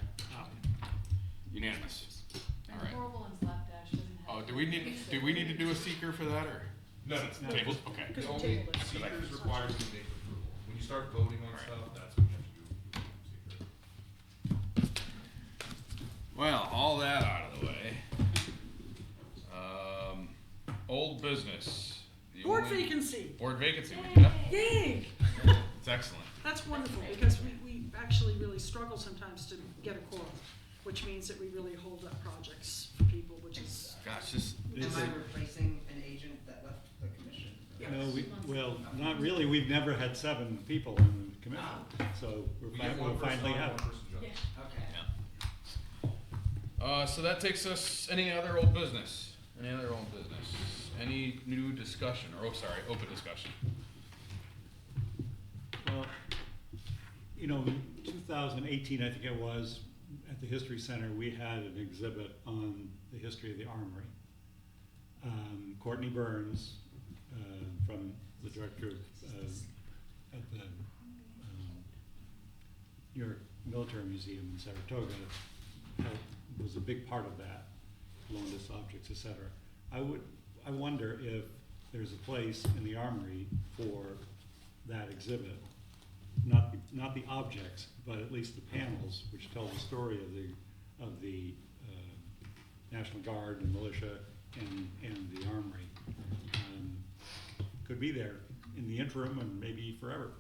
Unanimous. All And right. horrible and slapdash doesn't have. Oh, do we need to do a seeker for that, or? No, No. Tables, okay. Because the we only tabled it. seeker is required to make approval. When you start voting on stuff, that's when you have to do seeker. Well, all that out of the way. Old business. The Board only- vacancy, Board vacancy, yeah, yay! it's excellent. That's wonderful, because we actually really struggle sometimes to get a quorum, which means that we really hold up projects for people, which is, Gosh, this, It's Am I a- replacing an agent that left the commission? No, well, not really, we've never had 7 people in the commission, so We get we'll one person finally on, have. one person judge. Okay. so that takes us, any other old business? Any other old business? Any new discussion, or, open discussion? Well, you know, in 2018, I think it was, at the History Center, we had an exhibit on the history of the Armory. Courtney Burns, from the director at the New York Military Museum in Saratoga, was a big part of that, loaned us objects, et cetera. I wonder if there's a place in the Armory for that exhibit, not not the objects, but at least the panels, which tell the story of the National Guard and militia and the armory. Could be there in the interim and maybe forever,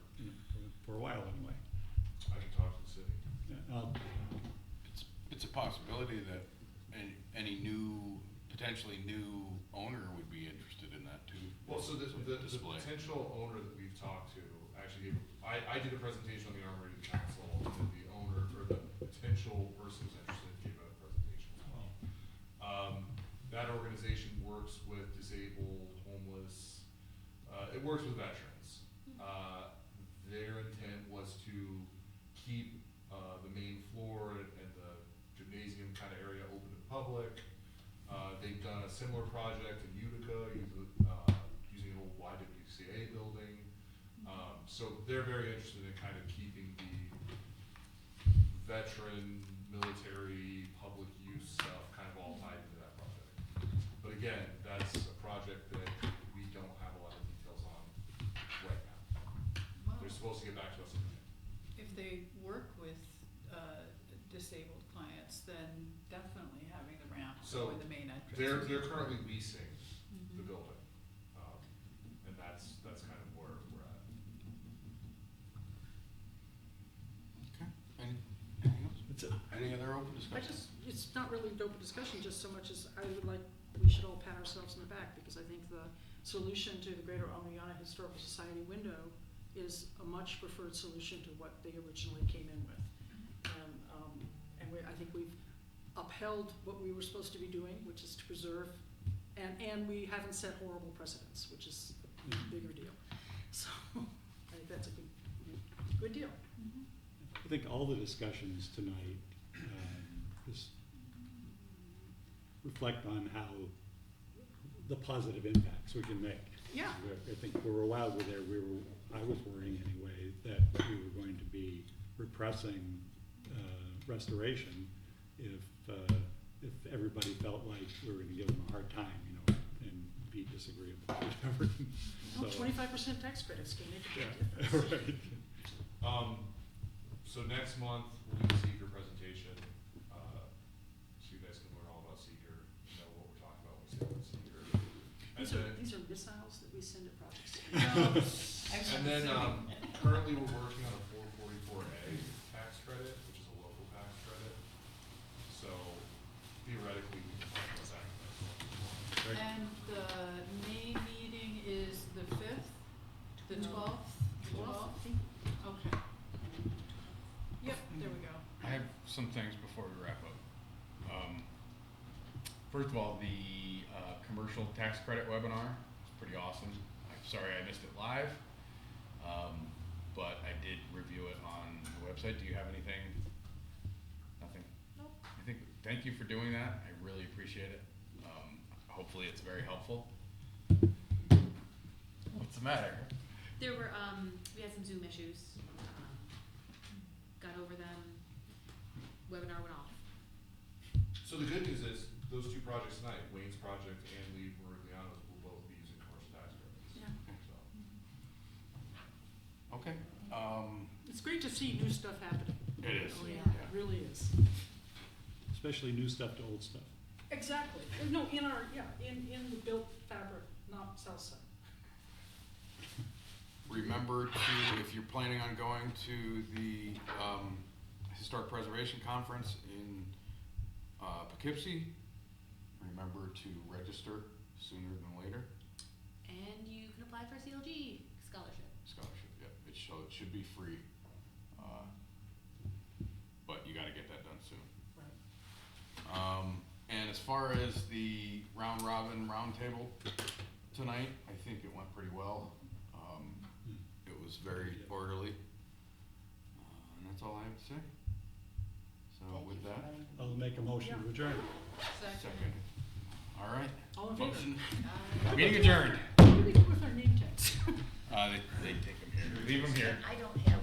for a while anyway. I can talk to the city. It's a possibility that any potentially new owner would be interested in that too. Well, so the Display. potential owner that we've talked to actually gave, I did a presentation on the Armory to the council, and then the owner, or the potential person who's interested gave a presentation as well. That organization works with disabled, homeless, it works with veterans. Their intent was to keep, the main floor and the gymnasium kind of area open to the public. They've done a similar project in Utica, using an old YWCA building. So they're very interested in kind of keeping the veteran, military, public use stuff kind of all tied into that project. But again, that's a project that we don't have a lot of details on right now. Wow. They're supposed to get back to us in May. If they work with, disabled clients, then definitely having the ramp So go in the main entrance. they're currently leasing the Mhm. building, and that's kind of where we're at. Okay, anything else? That's it. Any other open I discussion? just, it's not really an open discussion, just so much as I would like, we should all pat ourselves on the back, because I think the solution to the Greater Omiana Historical Society window is a much preferred solution to what they originally came in with. And I think we've upheld what we were supposed to be doing, which is to preserve, and we haven't set horrible precedents, which is a bigger deal. So, I think that's a good deal. Mhm. I think all the discussions tonight just reflect on how the positive impacts we can make. Yeah. I think for a while there, I was worrying anyway, that we were going to be repressing restoration if everybody felt like we were gonna give them a hard time, and be disagreeable, whatever. Well, So, 25% tax credits can make a big yeah, difference. right. So next month, we'll do the seeker presentation, so you guys can learn all about seeker, know what we're talking about when we say about seeker. And These then, are missiles that we send at projects. and then, currently we're working on a 444A tax credit, which is a local tax credit. So theoretically, we can talk about that. And the May meeting is the 5th, the No. 12th? 12th. Okay. Yep, there we go. I have some things before we wrap up. First of all, the commercial tax credit webinar is pretty awesome. I'm sorry I missed it live, but I did review it on the website. Do you have anything? Nothing? Nope. Thank you for doing that. I really appreciate it. Hopefully it's very helpful. What's the matter? There were, we had some Zoom issues, got over them, webinar went off. So the good news is, those two projects tonight, Wayne's project and Lee Merigliano's, will both be using commercial tax credits. Yeah. So. Okay. It's great to see new stuff happening. It is. Oh, yeah, Yeah. it really is. Especially new stuff to old stuff. Exactly. No, in the built fabric, not south side. Remember to, if you're planning on going to the Historic Preservation Conference in Poughkeepsie, remember to register sooner than later. And you can apply for a CLG scholarship. Scholarship, yep. It should be free. But you gotta get that done soon. Right. And as far as the round robin roundtable tonight, I think it went pretty well. It was very orderly. And that's all I have to say. So with that, I'll make a motion to adjourn. second. All right. All in favor? Motion. Aye. Meeting adjourned. What do we do with our name tags? They take them here. Leave them here. I don't have